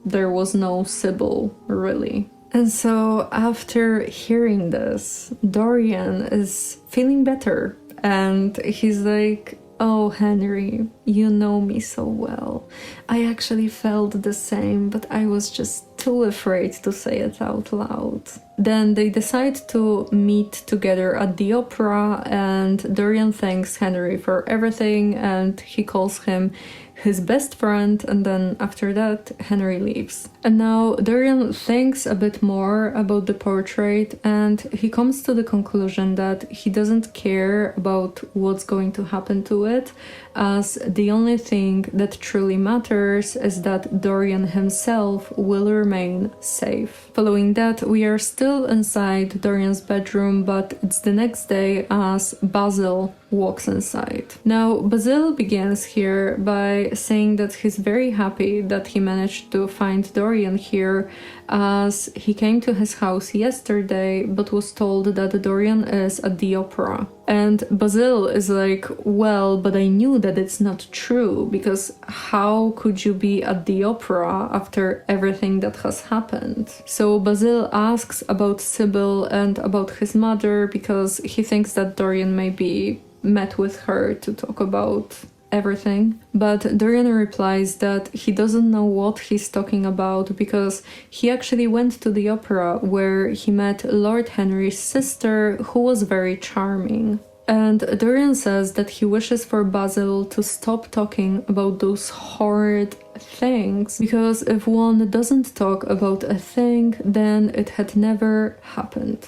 there was no Sybil, really. And so after hearing this, Dorian is feeling better, and he's like, oh, Henry, you know me so well. I actually felt the same, but I was just too afraid to say it out loud. Then they decide to meet together at the opera, and Dorian thanks Henry for everything, and he calls him his best friend, and then after that Henry leaves. And now Dorian thinks a bit more about the portrait and he comes to the conclusion that he doesn't care about what's going to happen to it, as the only thing that truly matters is that Dorian himself will remain safe. Following that, we are still inside Dorian's bedroom, but it's the next day as Basil walks inside. Now, Basil begins here by saying that he's very happy that he managed to find Dorian here, as he came to his house yesterday but was told that Dorian is at the opera. And Basil is like, well, but I knew that it's not true, because how could you be at the opera after everything that has happened? So Basil asks about Sybil and about his mother because he thinks that Dorian maybe met with her to talk about everything. But Dorian replies that he doesn't know what he's talking about because he actually went to the opera where he met Lord Henry's sister, who was very charming. And Dorian says that he wishes for Basil to stop talking about those horrid things, because if one doesn't talk about a thing, then it had never happened.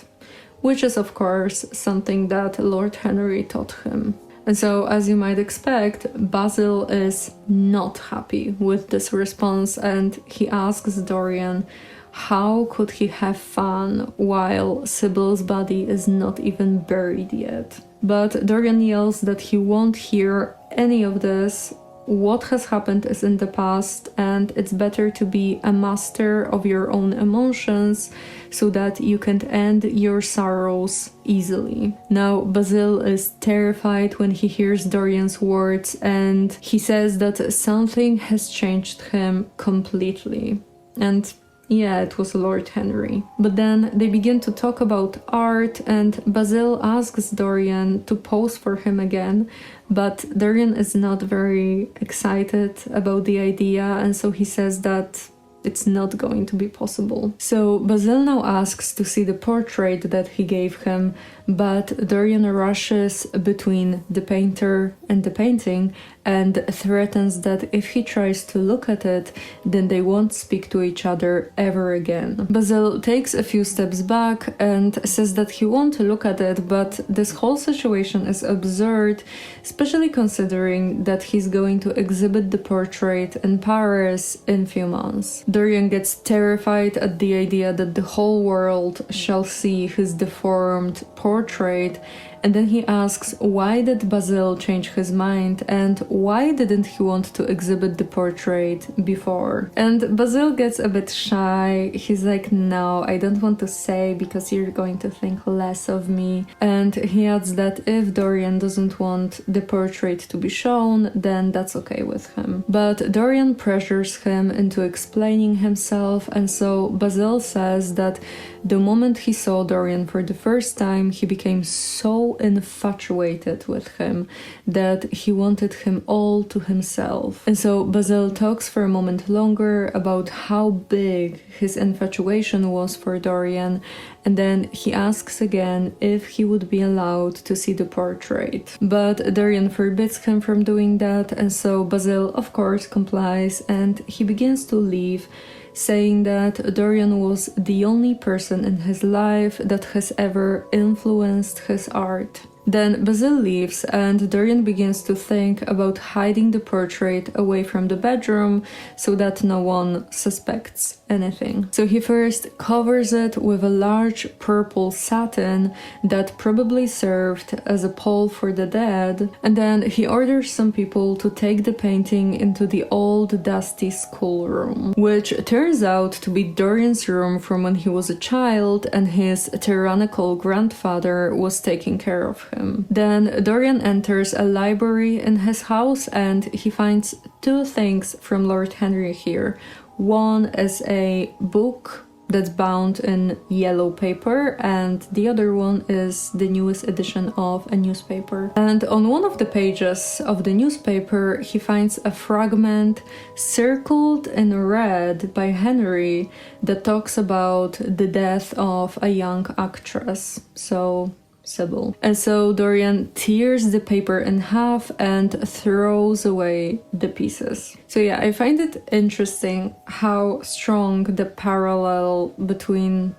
Which is, of course, something that Lord Henry taught him. And so, as you might expect, Basil is not happy with this response, and he asks Dorian how could he have fun while Sybil's body is not even buried yet. But Dorian yells that he won't hear any of this. What has happened is in the past, and it's better to be a master of your own emotions so that you can end your sorrows easily. Now, Basil is terrified when he hears Dorian's words, and he says that something has changed him completely. And yeah, it was Lord Henry. But then they begin to talk about art, and Basil asks Dorian to pose for him again, but Dorian is not very excited about the idea, and so he says that it's not going to be possible. So Basil now asks to see the portrait that he gave him, but Dorian rushes between the painter and the painting and threatens that if he tries to look at it, then they won't speak to each other ever again. Basil takes a few steps back and says that he won't look at it, but this whole situation is absurd, especially considering that he's going to exhibit the portrait in Paris in a few months. Dorian gets terrified at the idea that the whole world shall see his deformed portrait, and then he asks why did Basil change his mind and why didn't he want to exhibit the portrait before. And Basil gets a bit shy. He's like, no, I don't want to say because you're going to think less of me. And he adds that if Dorian doesn't want the portrait to be shown, then that's okay with him. But Dorian pressures him into explaining himself, and so Basil says that the moment he saw Dorian for the first time, he became so infatuated with him that he wanted him all to himself. And so Basil talks for a moment longer about how big his infatuation was for Dorian, and then he asks again if he would be allowed to see the portrait. But Dorian forbids him from doing that, and so Basil of course complies, and he begins to leave, saying that Dorian was the only person in his life that has ever influenced his art. Then Basil leaves, and Dorian begins to think about hiding the portrait away from the bedroom so that no one suspects anything. So he first covers it with a large purple satin that probably served as a pall for the dead, and then he orders some people to take the painting into the old dusty schoolroom, which turns out to be Dorian's room from when he was a child and his tyrannical grandfather was taking care of him. Then Dorian enters a library in his house, and he finds two things from Lord Henry here. One is a book that's bound in yellow paper, and the other one is the newest edition of a newspaper. And on one of the pages of the newspaper, he finds a fragment circled in red by Henry that talks about the death of a young actress. So Sybil. And so Dorian tears the paper in half and throws away the pieces. So yeah, I find it interesting how strong the parallel between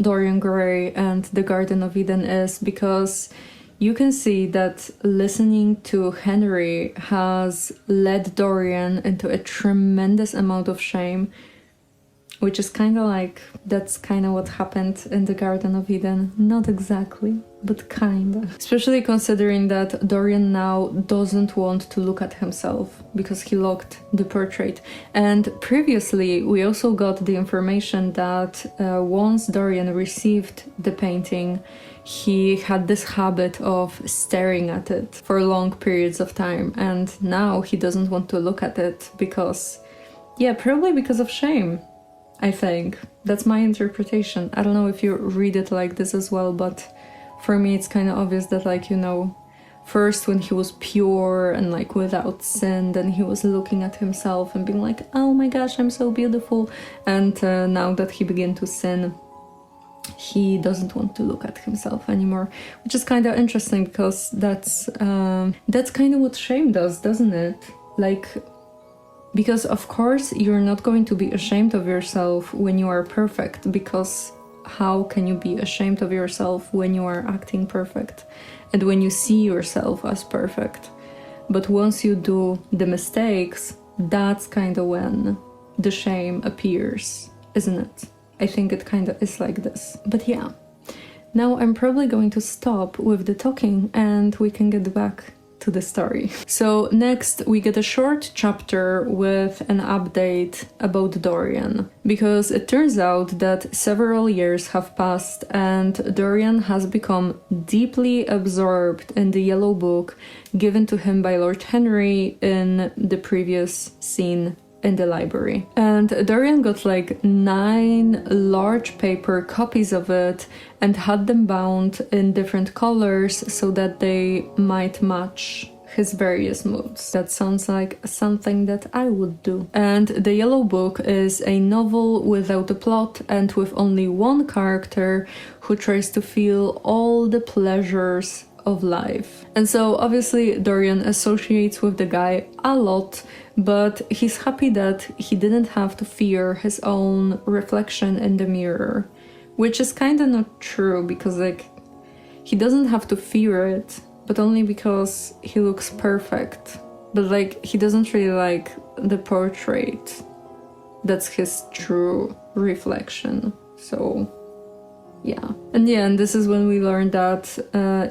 Dorian Gray and the Garden of Eden is, because you can see that listening to Henry has led Dorian into a tremendous amount of shame, which is kind of like, that's kind of what happened in the Garden of Eden. Not exactly, but kind of. Especially considering that Dorian now doesn't want to look at himself because he locked the portrait. And previously, we also got the information that once Dorian received the painting, he had this habit of staring at it for long periods of time. And now he doesn't want to look at it because, yeah, probably because of shame. I think. That's my interpretation. I don't know if you read it like this as well, but for me it's kind of obvious that, like, you know, first when he was pure and like without sin, then he was looking at himself and being like, oh my gosh, I'm so beautiful. And now that he began to sin, he doesn't want to look at himself anymore, which is kind of interesting, because that's kind of what shame does, doesn't it? Like, because of course you're not going to be ashamed of yourself when you are perfect, because how can you be ashamed of yourself when you are acting perfect and when you see yourself as perfect? But once you do the mistakes, that's kind of when the shame appears, isn't it? I think it kind of is like this. But yeah, now I'm probably going to stop with the talking and we can get back to the story. So next we get a short chapter with an update about Dorian, because it turns out that several years have passed and Dorian has become deeply absorbed in the yellow book given to him by Lord Henry in the previous scene in the library. And Dorian got like 9 large paper copies of it and had them bound in different colors so that they might match his various moods. That sounds like something that I would do. And the Yellow Book is a novel without a plot and with only one character who tries to feel all the pleasures of life. And so obviously Dorian associates with the guy a lot, but he's happy that he didn't have to fear his own reflection in the mirror, which is kind of not true, because like he doesn't have to fear it, but only because he looks perfect. But like he doesn't really like the portrait. That's his true reflection. So yeah. And yeah, and this is when we learn that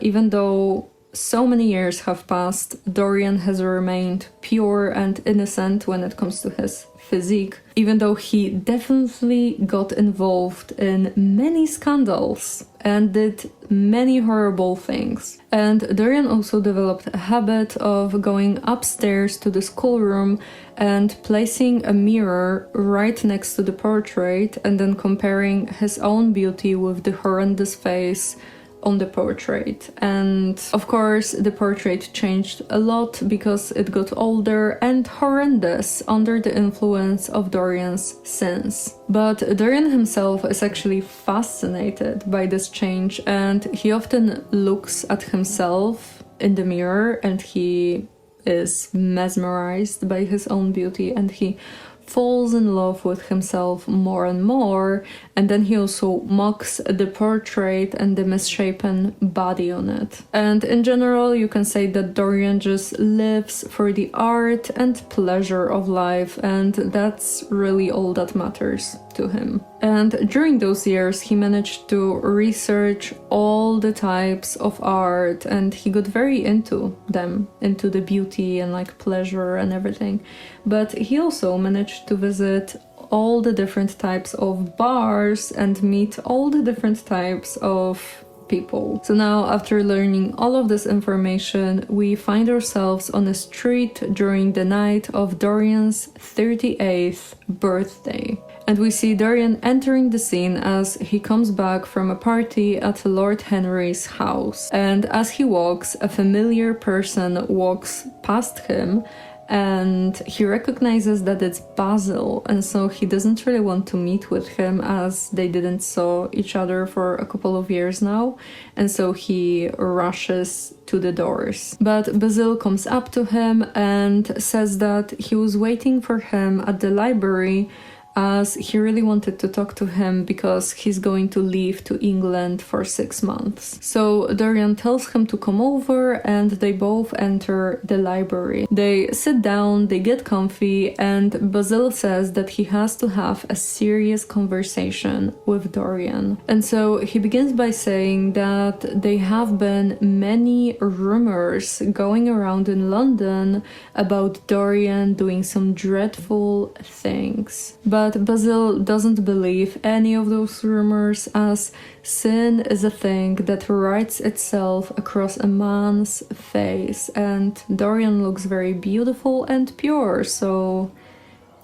even though so many years have passed, Dorian has remained pure and innocent when it comes to his physique, even though he definitely got involved in many scandals and did many horrible things. And Dorian also developed a habit of going upstairs to the schoolroom and placing a mirror right next to the portrait and then comparing his own beauty with the horrendous face on the portrait. And of course the portrait changed a lot because it got older and horrendous under the influence of Dorian's sins. But Dorian himself is actually fascinated by this change, and he often looks at himself in the mirror and he is mesmerized by his own beauty and he falls in love with himself more and more, and then he also mocks the portrait and the misshapen body on it. And in general, you can say that Dorian just lives for the art and pleasure of life, and that's really all that matters to him. And during those years, he managed to research all the types of art, and he got very into them, into the beauty and like pleasure and everything. But he also managed to visit all the different types of bars and meet all the different types of people. So now, after learning all of this information, we find ourselves on a street during the night of Dorian's 38th birthday. And we see Dorian entering the scene as he comes back from a party at Lord Henry's house. And as he walks, a familiar person walks past him, and he recognizes that it's Basil, and so he doesn't really want to meet with him as they didn't saw each other for a couple of years now, and so he rushes to the doors. But Basil comes up to him and says that he was waiting for him at the library as he really wanted to talk to him because he's going to leave to England for 6 months. So Dorian tells him to come over and they both enter the library. They sit down, they get comfy, and Basil says that he has to have a serious conversation with Dorian. And so he begins by saying that there have been many rumors going around in London about Dorian doing some dreadful things. But Basil doesn't believe any of those rumors, as sin is a thing that writes itself across a man's face, and Dorian looks very beautiful and pure, so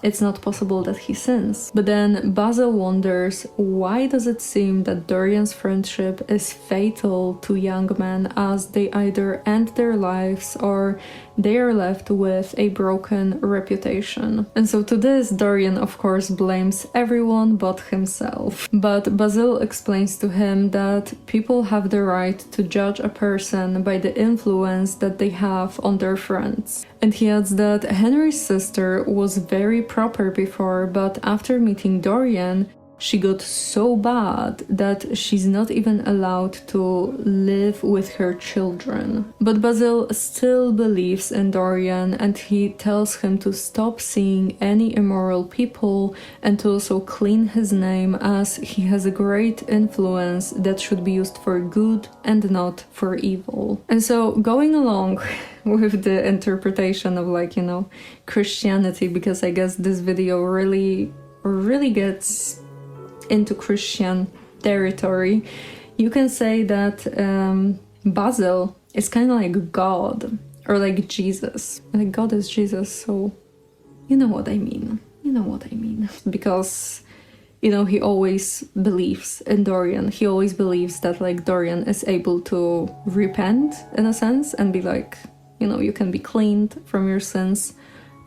it's not possible that he sins. But then Basil wonders, why does it seem that Dorian's friendship is fatal to young men, as they either end their lives or they are left with a broken reputation? And so to this, Dorian of course blames everyone but himself. But Basil explains to him that people have the right to judge a person by the influence that they have on their friends. And he adds that Henry's sister was very proper before, but after meeting Dorian, she got so bad that she's not even allowed to live with her children. But Basil still believes in Dorian, and he tells him to stop seeing any immoral people and to also clean his name, as he has a great influence that should be used for good and not for evil. And so going along with the interpretation of, like, you know, Christianity, because I guess this video really gets into Christian territory, you can say that Basil is kind of like God, or like Jesus. Like, God is Jesus, so you know what I mean. You know what I mean. Because, you know, he always believes in Dorian. He always believes that, like, Dorian is able to repent, in a sense, and be like, you know, you can be cleaned from your sins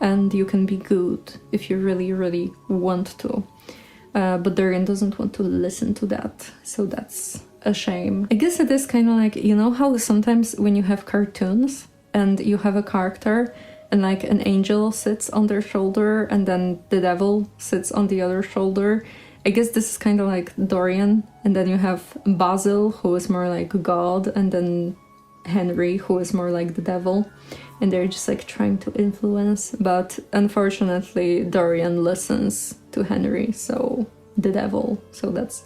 and you can be good if you really want to. But Dorian doesn't want to listen to that, so that's a shame. I guess it is kind of like, you know how sometimes when you have cartoons and you have a character and like an angel sits on their shoulder and then the devil sits on the other shoulder? I guess this is kind of like Dorian, and then you have Basil, who is more like God, and then Henry, who is more like the devil, and they're just like trying to influence, but unfortunately Dorian listens to Henry, so the devil, so that's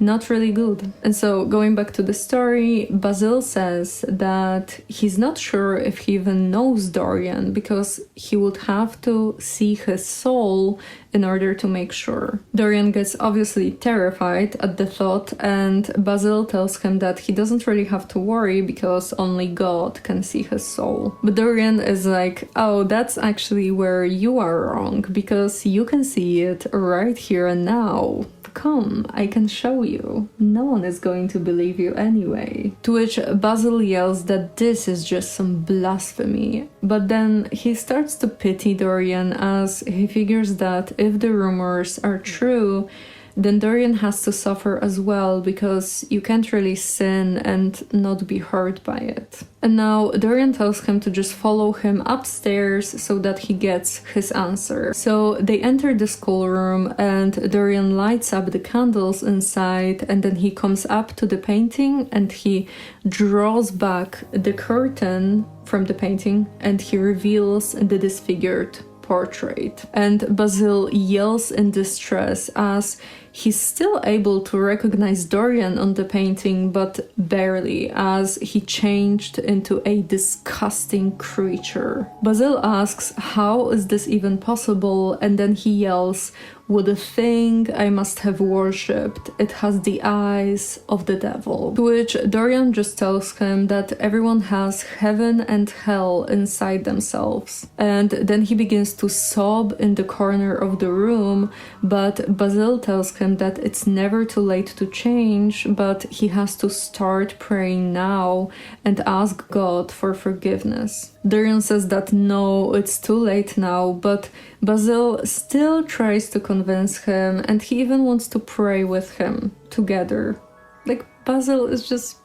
not really good. And so going back to the story, Basil says that he's not sure if he even knows Dorian, because he would have to see his soul in order to make sure. Dorian gets obviously terrified at the thought, and Basil tells him that he doesn't really have to worry because only God can see his soul. But Dorian is like, oh, that's actually where you are wrong, because you can see it right here and now. Come, I can show you. No one is going to believe you anyway. To which Basil yells that this is just some blasphemy. But then he starts to pity Dorian, as he figures that if the rumors are true, then Dorian has to suffer as well, because you can't really sin and not be hurt by it. And now Dorian tells him to just follow him upstairs so that he gets his answer. So they enter the schoolroom and Dorian lights up the candles inside, and then he comes up to the painting and he draws back the curtain from the painting and he reveals the disfigured portrait. And Basil yells in distress, as he's still able to recognize Dorian on the painting, but barely, as he changed into a disgusting creature. Basil asks, how is this even possible? And then he yells, with a thing I must have worshipped, it has the eyes of the devil. To which Dorian just tells him that everyone has heaven and hell inside themselves. And then he begins to sob in the corner of the room, but Basil tells him that it's never too late to change, but he has to start praying now and ask God for forgiveness. Dorian says that no, it's too late now, but Basil still tries to convince him, and he even wants to pray with him together. Like, Basil is just...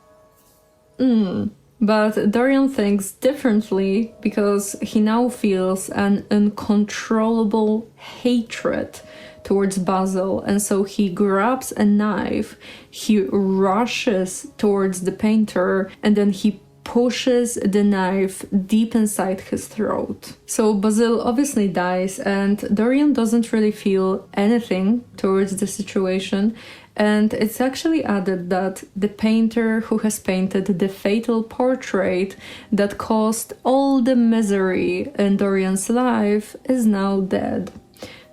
But Dorian thinks differently, because he now feels an uncontrollable hatred towards Basil, and so he grabs a knife, he rushes towards the painter, and then he pushes the knife deep inside his throat. So Basil obviously dies, and Dorian doesn't really feel anything towards the situation. And it's actually added that the painter who has painted the fatal portrait that caused all the misery in Dorian's life is now dead.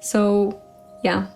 So yeah,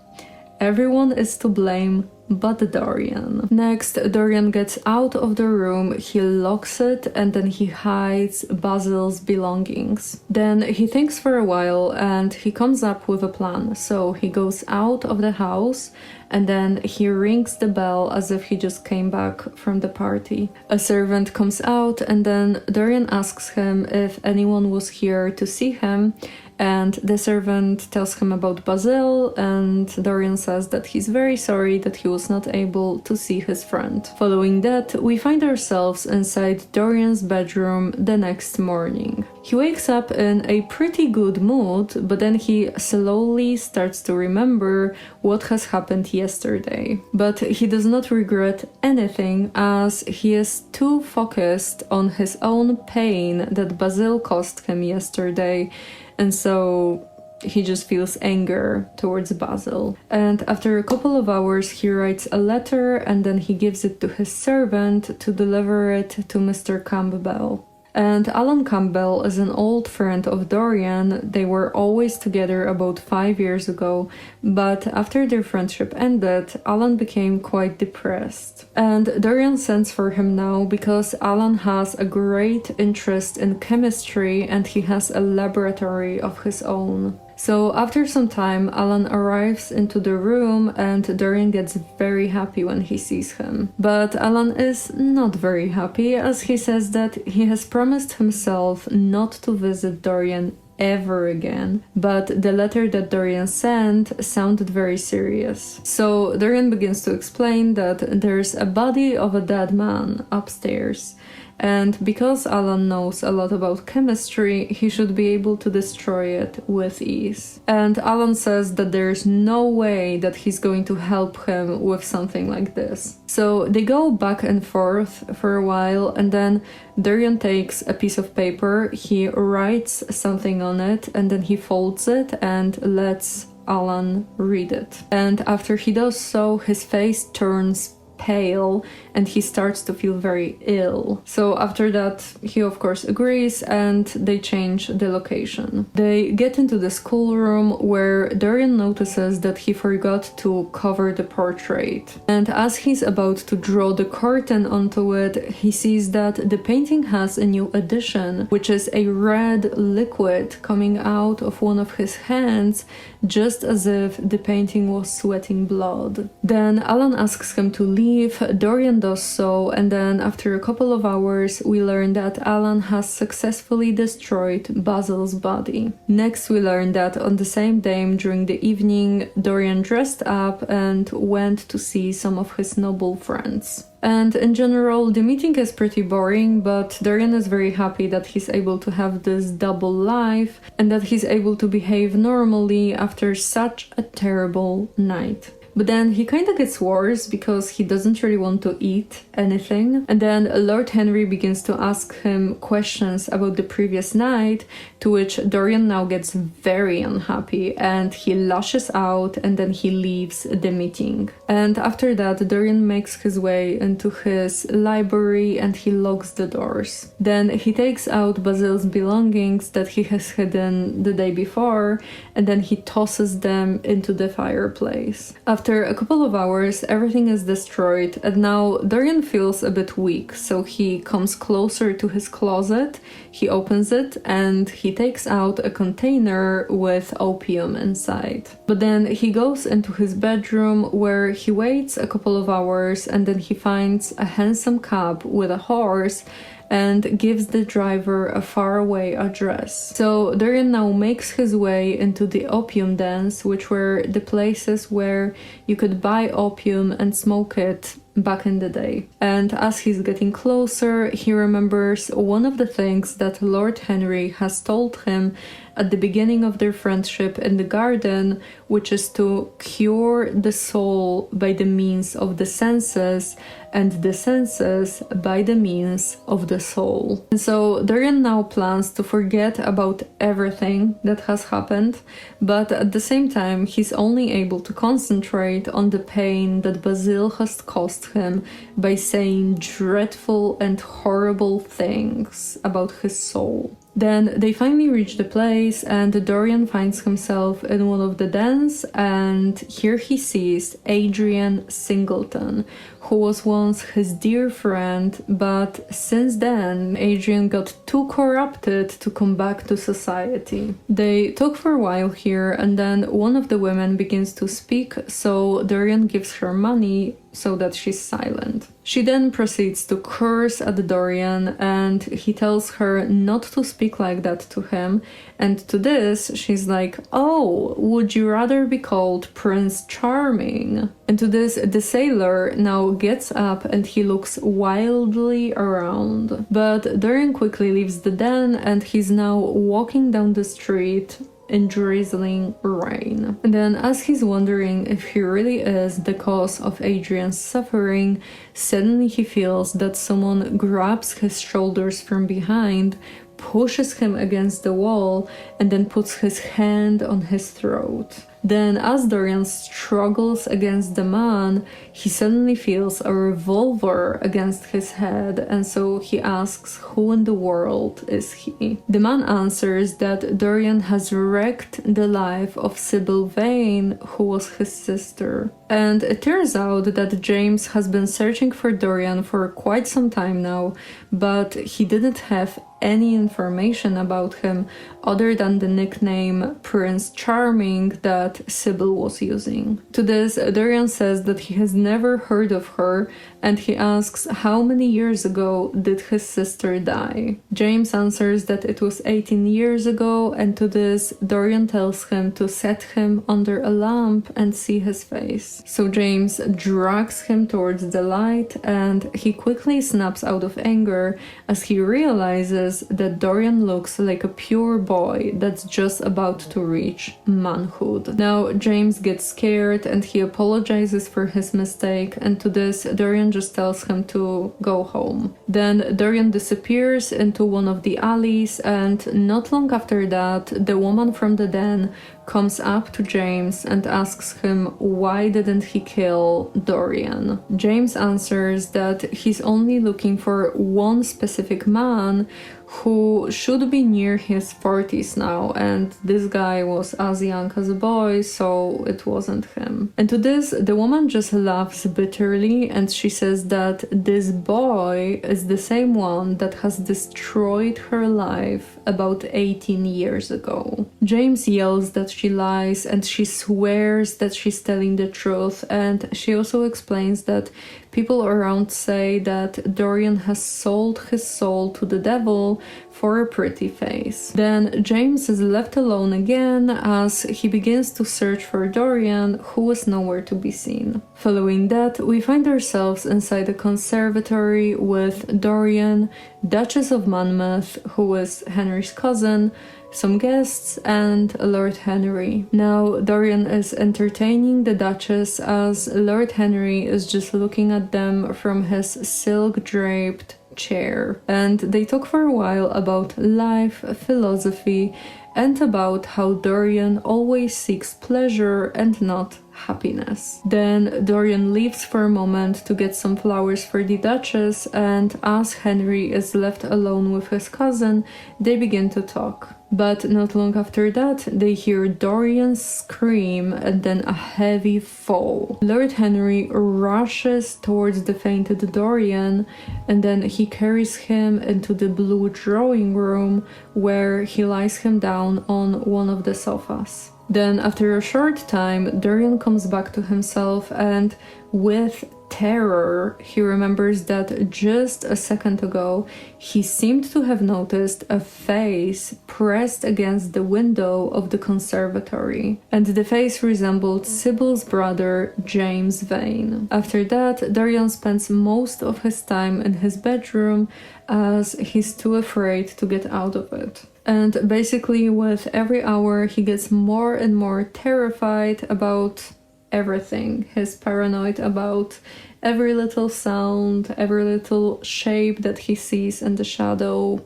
everyone is to blame but Dorian. Next, Dorian gets out of the room, he locks it, and then he hides Basil's belongings. Then he thinks for a while and he comes up with a plan. So he goes out of the house and then he rings the bell as if he just came back from the party. A servant comes out and then Dorian asks him if anyone was here to see him, and the servant tells him about Basil, and Dorian says that he's very sorry that he was not able to see his friend. Following that, we find ourselves inside Dorian's bedroom the next morning. He wakes up in a pretty good mood, but then he slowly starts to remember what has happened yesterday. But he does not regret anything, as he is too focused on his own pain that Basil caused him yesterday, and so he just feels anger towards Basil. And after a couple of hours, he writes a letter and then he gives it to his servant to deliver it to Mr. Campbell. And Alan Campbell is an old friend of Dorian. They were always together about 5 years ago, but after their friendship ended, Alan became quite depressed. And Dorian sends for him now because Alan has a great interest in chemistry and he has a laboratory of his own. So after some time, Alan arrives into the room and Dorian gets very happy when he sees him. But Alan is not very happy, as he says that he has promised himself not to visit Dorian ever again, but the letter that Dorian sent sounded very serious. So Dorian begins to explain that there's a body of a dead man upstairs, and because Alan knows a lot about chemistry, he should be able to destroy it with ease. And Alan says that there's no way that he's going to help him with something like this. So they go back and forth for a while, and then Dorian takes a piece of paper, he writes something on it, and then he folds it and lets Alan read it. And after he does so, his face turns pale and he starts to feel very ill. So after that, he of course agrees and they change the location. They get into the schoolroom where Dorian notices that he forgot to cover the portrait. And as he's about to draw the curtain onto it, he sees that the painting has a new addition, which is a red liquid coming out of one of his hands, just as if the painting was sweating blood. Then Alan asks him to leave, Dorian does so, and then after a couple of hours we learn that Alan has successfully destroyed Basil's body. Next we learn that on the same day during the evening, Dorian dressed up and went to see some of his noble friends. And in general, the meeting is pretty boring, but Dorian is very happy that he's able to have this double life and that he's able to behave normally after such a terrible night. But then he kind of gets worse because he doesn't really want to eat anything. And then Lord Henry begins to ask him questions about the previous night, to which Dorian now gets very unhappy and he lashes out and then he leaves the meeting. And after that, Dorian makes his way into his library and he locks the doors. Then he takes out Basil's belongings that he has hidden the day before and then he tosses them into the fireplace. After a couple of hours, everything is destroyed, and now Dorian feels a bit weak, so he comes closer to his closet, he opens it, and he takes out a container with opium inside. But then he goes into his bedroom where he waits a couple of hours, and then he finds a handsome cab with a horse and gives the driver a faraway address. So Dorian now makes his way into the opium dens, which were the places where you could buy opium and smoke it back in the day. And as he's getting closer, he remembers one of the things that Lord Henry has told him at the beginning of their friendship in the garden, which is to cure the soul by the means of the senses and the senses by the means of the soul. And so Dorian now plans to forget about everything that has happened, but at the same time he's only able to concentrate on the pain that Basil has caused him by saying dreadful and horrible things about his soul. Then they finally reach the place, and Dorian finds himself in one of the dens, and here he sees Adrian Singleton, who was once his dear friend, but since then Adrian got too corrupted to come back to society. They talk for a while here, and then one of the women begins to speak, so Dorian gives her money so that she's silent. She then proceeds to curse at Dorian, and he tells her not to speak like that to him, and to this she's like, "Oh, would you rather be called Prince Charming?" And to this the sailor now gets up and he looks wildly around. But Dorian quickly leaves the den, and he's now walking down the street in drizzling rain. And then as he's wondering if he really is the cause of Adrian's suffering, suddenly he feels that someone grabs his shoulders from behind, pushes him against the wall, and then puts his hand on his throat. Then, as Dorian struggles against the man, he suddenly feels a revolver against his head, and so he asks who in the world is he. The man answers that Dorian has wrecked the life of Sybil Vane, who was his sister. And it turns out that James has been searching for Dorian for quite some time now, but he didn't have any information about him other than the nickname Prince Charming that Sybil was using. To this, Dorian says that he has never heard of her, and he asks how many years ago did his sister die. James answers that it was 18 years ago, and to this, Dorian tells him to set him under a lamp and see his face. So James drags him towards the light, and he quickly snaps out of anger as he realizes that Dorian looks like a pure boy that's just about to reach manhood. Now James gets scared and he apologizes for his mistake, and to this Dorian just tells him to go home. Then Dorian disappears into one of the alleys, and not long after that the woman from the den comes up to James and asks him why didn't he kill Dorian. James answers that he's only looking for one specific man who should be near his 40s now, and this guy was as young as a boy, so it wasn't him. And to this, the woman just laughs bitterly, and she says that this boy is the same one that has destroyed her life about 18 years ago. James yells that she lies, and she swears that she's telling the truth, and she also explains that people around say that Dorian has sold his soul to the devil for a pretty face. Then James is left alone again as he begins to search for Dorian, who is nowhere to be seen. Following that, we find ourselves inside a conservatory with Dorian, Duchess of Monmouth, who is Henry's cousin, some guests, and Lord Henry. Now Dorian is entertaining the Duchess as Lord Henry is just looking at them from his silk-draped chair, and they talk for a while about life, philosophy, and about how Dorian always seeks pleasure and not happiness. Then Dorian leaves for a moment to get some flowers for the Duchess, and as Henry is left alone with his cousin, they begin to talk. But not long after that, they hear Dorian scream and then a heavy fall. Lord Henry rushes towards the fainted Dorian, and then he carries him into the blue drawing room where he lies him down on one of the sofas. Then after a short time, Dorian comes back to himself, and with terror, he remembers that just a second ago he seemed to have noticed a face pressed against the window of the conservatory, and the face resembled Sybil's brother, James Vane. After that, Dorian spends most of his time in his bedroom as he's too afraid to get out of it. And basically with every hour he gets more and more terrified about everything. He's paranoid about every little sound, every little shape that he sees in the shadow,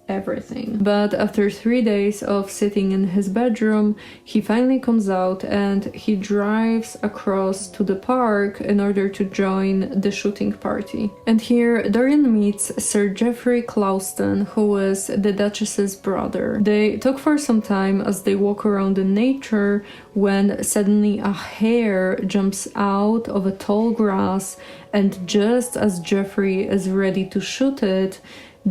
everything. But after 3 days of sitting in his bedroom, he finally comes out and he drives across to the park in order to join the shooting party. And here Dorian meets Sir Geoffrey Clouston, who is the Duchess's brother. They talk for some time as they walk around in nature when suddenly a hare jumps out of a tall grass, and just as Geoffrey is ready to shoot it,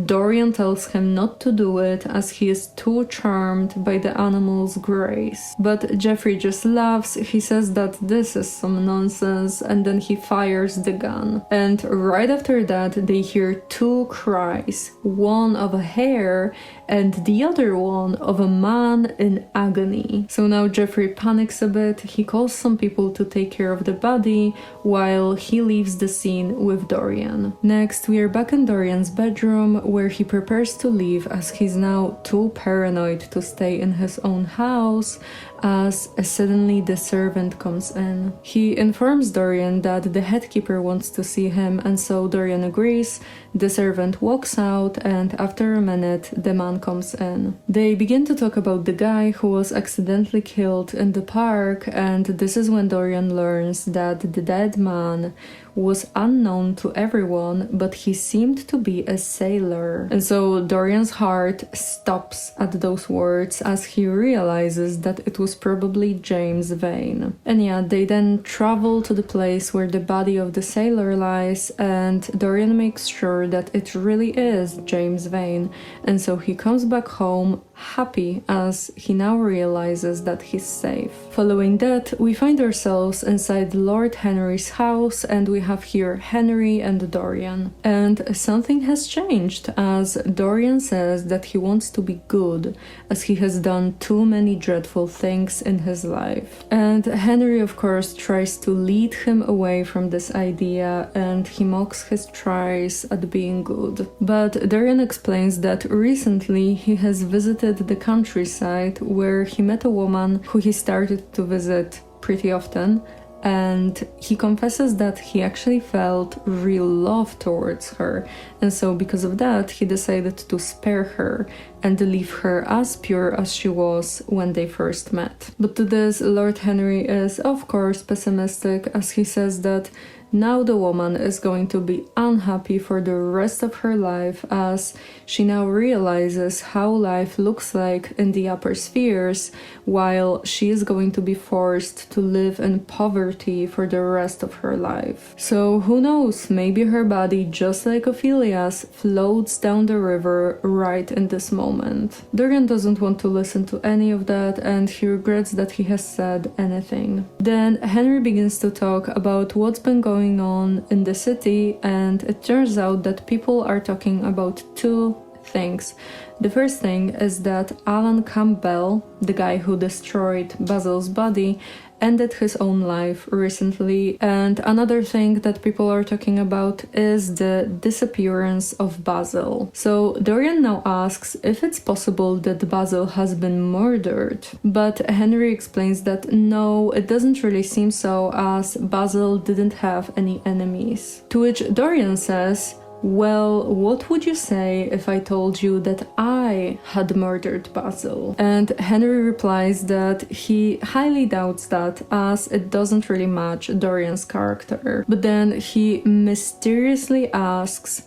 Dorian tells him not to do it as he is too charmed by the animal's grace. But Geoffrey just laughs, he says that this is some nonsense, and then he fires the gun. And right after that they hear two cries, one of a hare and the other one of a man in agony. So now Geoffrey panics a bit, he calls some people to take care of the body while he leaves the scene with Dorian. Next, we are back in Dorian's bedroom where he prepares to leave as he's now too paranoid to stay in his own house as suddenly the servant comes in. He informs Dorian that the headkeeper wants to see him, and so Dorian agrees. The servant walks out and after a minute the man comes in. They begin to talk about the guy who was accidentally killed in the park, and this is when Dorian learns that the dead man was unknown to everyone, but he seemed to be a sailor. And so Dorian's heart stops at those words as he realizes that it was probably James Vane. And yeah, they then travel to the place where the body of the sailor lies, and Dorian makes sure that it really is James Vane, and so he comes back home happy as he now realizes that he's safe. Following that, we find ourselves inside Lord Henry's house, and we have here Henry and Dorian. And something has changed as Dorian says that he wants to be good as he has done too many dreadful things in his life. And Henry of course tries to lead him away from this idea, and he mocks his tries at being good. But Dorian explains that recently he has visited the countryside where he met a woman who he started to visit pretty often, and he confesses that he actually felt real love towards her, and so because of that he decided to spare her and leave her as pure as she was when they first met. But to this, Lord Henry is of course pessimistic as he says that now the woman is going to be unhappy for the rest of her life as she now realizes how life looks like in the upper spheres, while she is going to be forced to live in poverty for the rest of her life. So who knows, maybe her body, just like Ophelia's, floats down the river right in this moment. Dorian doesn't want to listen to any of that, and he regrets that he has said anything. Then Henry begins to talk about what's been going on in the city, and it turns out that people are talking about two things. The first thing is that Alan Campbell, the guy who destroyed Basil's body, ended his own life recently, and another thing that people are talking about is the disappearance of Basil. So Dorian now asks if it's possible that Basil has been murdered, but Henry explains that no, it doesn't really seem so as Basil didn't have any enemies. To which Dorian says, well, what would you say if I told you that I had murdered Basil? And Henry replies that he highly doubts that as it doesn't really match Dorian's character. But then he mysteriously asks,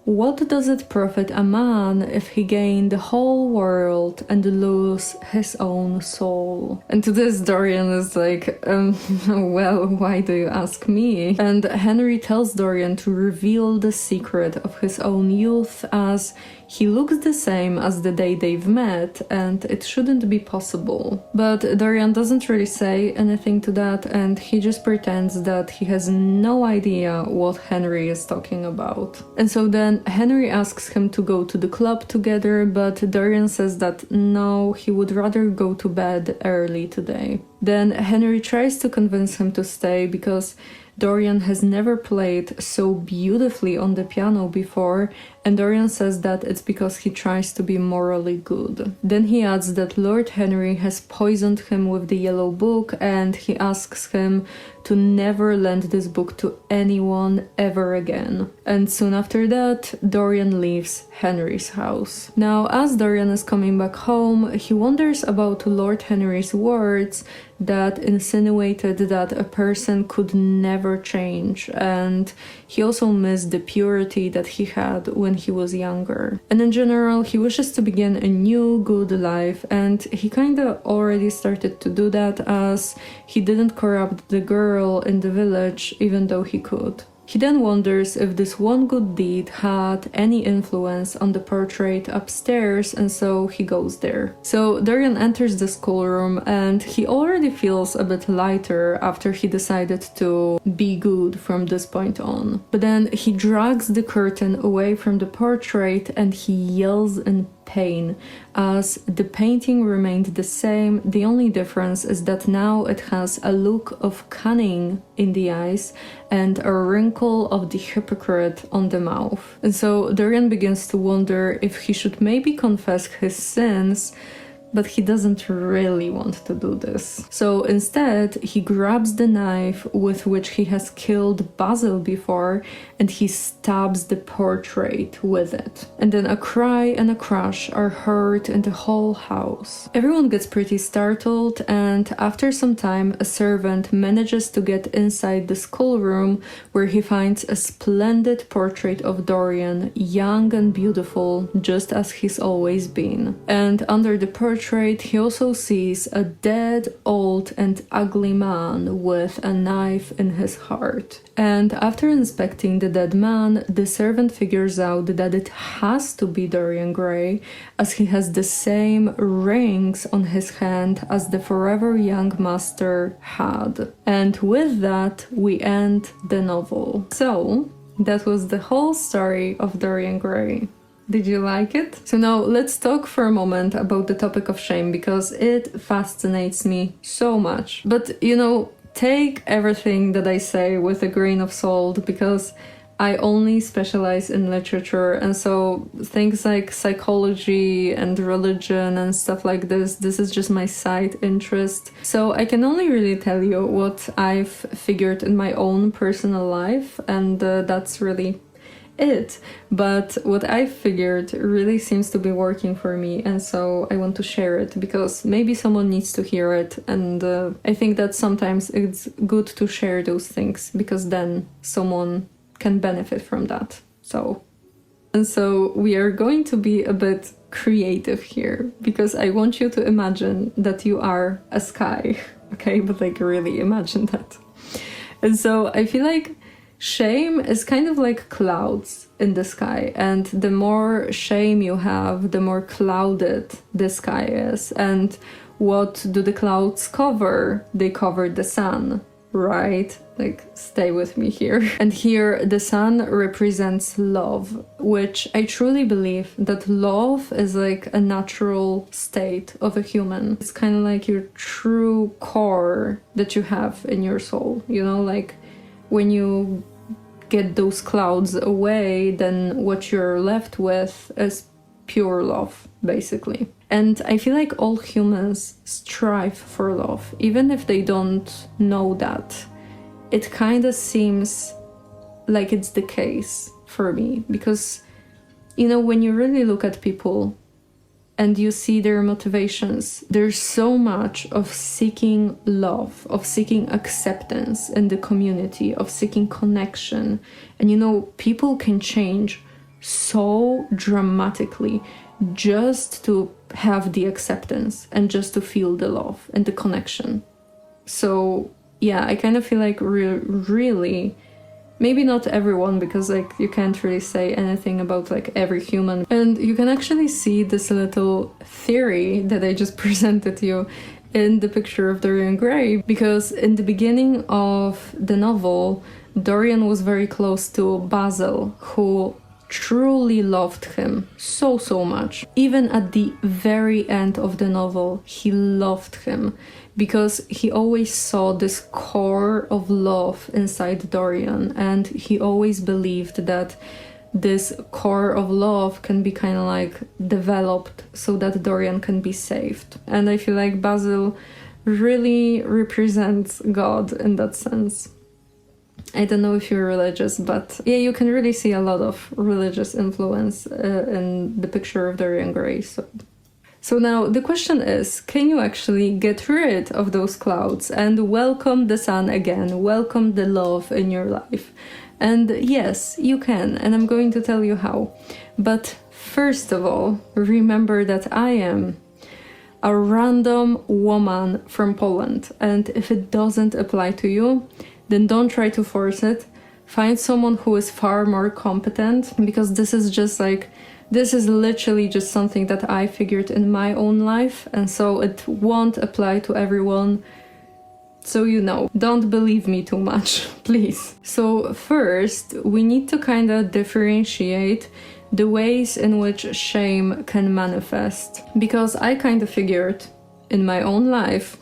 what does it profit a man if he gain the whole world and lose his own soul? And to this Dorian is like, well, why do you ask me? And Henry tells Dorian to reveal the secret of his own youth as he looks the same as the day they've met, and it shouldn't be possible. But Dorian doesn't really say anything to that, and he just pretends that he has no idea what Henry is talking about. And so then Henry asks him to go to the club together, but Dorian says that no, he would rather go to bed early today. Then Henry tries to convince him to stay because Dorian has never played so beautifully on the piano before, and Dorian says that it's because he tries to be morally good. Then he adds that Lord Henry has poisoned him with the yellow book, and he asks him to never lend this book to anyone ever again. And soon after that, Dorian leaves Henry's house. Now, as Dorian is coming back home, he wonders about Lord Henry's words that insinuated that a person could never change, and he also missed the purity that he had when he was younger. And in general, he wishes to begin a new good life, and he kinda already started to do that, as he didn't corrupt the girl in the village even though he could. He then wonders if this one good deed had any influence on the portrait upstairs, and so he goes there. So Dorian enters the schoolroom, and he already feels a bit lighter after he decided to be good from this point on. But then he drags the curtain away from the portrait and he yells in pain, as the painting remained the same. The only difference is that now it has a look of cunning in the eyes and a wrinkle of the hypocrite on the mouth. And so Dorian begins to wonder if he should maybe confess his sins, but he doesn't really want to do this. So instead, he grabs the knife with which he has killed Basil before, and he stabs the portrait with it. And then a cry and a crash are heard in the whole house. Everyone gets pretty startled, and after some time, a servant manages to get inside the schoolroom, where he finds a splendid portrait of Dorian, young and beautiful, just as he's always been. And under the portrait, he also sees a dead, old and ugly man with a knife in his heart. And after inspecting the dead man, the servant figures out that it has to be Dorian Gray, as he has the same rings on his hand as the forever young master had. And with that, we end the novel. So, that was the whole story of Dorian Gray. Did you like it? So now let's talk for a moment about the topic of shame, because it fascinates me so much. But you know, take everything that I say with a grain of salt, because I only specialize in literature, and so things like psychology and religion and stuff like this is just my side interest. So I can only really tell you what I've figured in my own personal life, and that's really it. But what I figured really seems to be working for me, and so I want to share it because maybe someone needs to hear it, and I think that sometimes it's good to share those things because then someone can benefit from that. So we are going to be a bit creative here, because I want you to imagine that you are a sky, okay? But like really imagine that. And so I feel like shame is kind of like clouds in the sky, and the more shame you have, the more clouded the sky is. And what do the clouds cover? They cover the sun, right? Like, stay with me here. And here the sun represents love, which I truly believe that love is like a natural state of a human. It's kind of like your true core that you have in your soul, you know, like when you get those clouds away, then what you're left with is pure love, basically. And I feel like all humans strive for love, even if they don't know that. It kind of seems like it's the case for me, because, you know, when you really look at people and you see their motivations, there's so much of seeking love, of seeking acceptance in the community, of seeking connection. And you know, people can change so dramatically just to have the acceptance and just to feel the love and the connection. So yeah, I kind of feel like really, maybe not everyone, because like you can't really say anything about like every human. And you can actually see this little theory that I just presented you in the picture of Dorian Gray, because in the beginning of the novel, Dorian was very close to Basil, who truly loved him so much. Even at the very end of the novel, he loved him because he always saw this core of love inside Dorian, and he always believed that this core of love can be kind of like developed so that Dorian can be saved. And I feel like Basil really represents God in that sense. I don't know if you're religious, but yeah, you can really see a lot of religious influence in the picture of Dorian Gray. So now the question is, can you actually get rid of those clouds and welcome the sun again, welcome the love in your life? And yes, you can, and I'm going to tell you how. But first of all, remember that I am a random woman from Poland, and if it doesn't apply to you, then don't try to force it. Find someone who is far more competent, because this is literally just something that I figured in my own life, and so it won't apply to everyone. So don't believe me too much, please. So first, we need to kind of differentiate the ways in which shame can manifest, because I kind of figured in my own life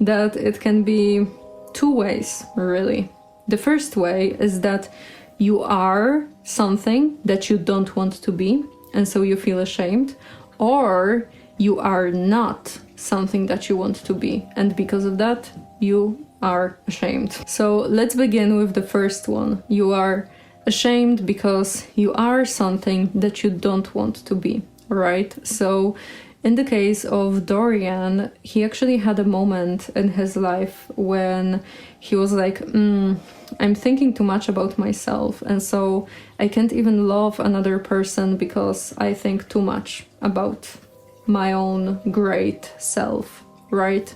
that it can be two ways, really. The first way is that you are something that you don't want to be, and so you feel ashamed, or you are not something that you want to be, and because of that, you are ashamed. So let's begin with the first one. You are ashamed because you are something that you don't want to be, right? So in the case of Dorian, he actually had a moment in his life when he was like, I'm thinking too much about myself, and so I can't even love another person because I think too much about my own great self, right?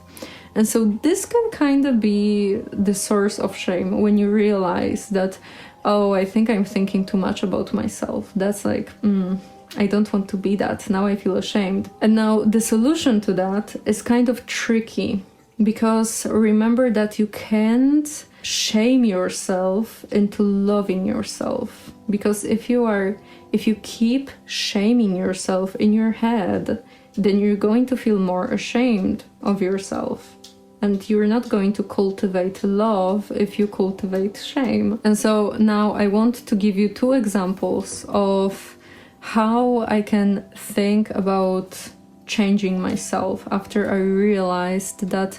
And so this can kind of be the source of shame when you realize that, oh, I think I'm thinking too much about myself. That's like, I don't want to be that. Now I feel ashamed. And now the solution to that is kind of tricky, because remember that you can't shame yourself into loving yourself. Because if you keep shaming yourself in your head, then you're going to feel more ashamed of yourself. And you're not going to cultivate love if you cultivate shame. And so now I want to give you two examples of how I can think about changing myself after I realized that,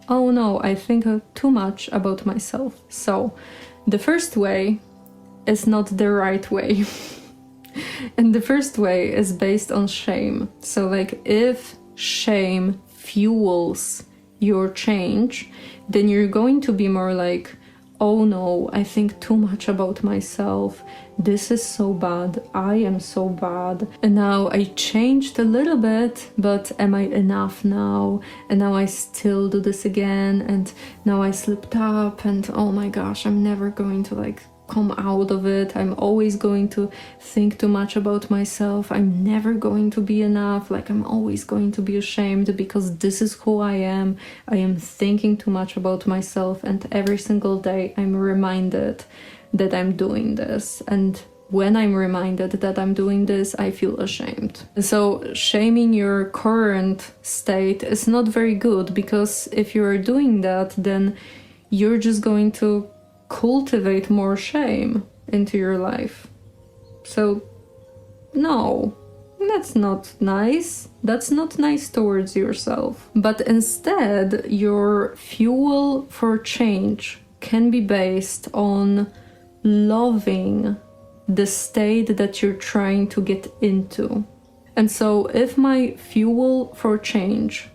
oh no, I think too much about myself. So the first way is not the right way. And the first way is based on shame. So like, if shame fuels your change, then you're going to be more like, oh no, I think too much about myself. This is so bad. I am so bad. And now I changed a little bit, but am I enough now? And now I still do this again. And now I slipped up, and oh my gosh, I'm never going to come out of it. I'm always going to think too much about myself. I'm never going to be enough. I'm always going to be ashamed because this is who I am. I am thinking too much about myself, and every single day I'm reminded that I'm doing this. And when I'm reminded that I'm doing this, I feel ashamed. So shaming your current state is not very good, because if you are doing that, then you're just going to cultivate more shame into your life. So no, that's not nice. That's not nice towards yourself. But instead, your fuel for change can be based on loving the state that you're trying to get into. And so if my fuel for change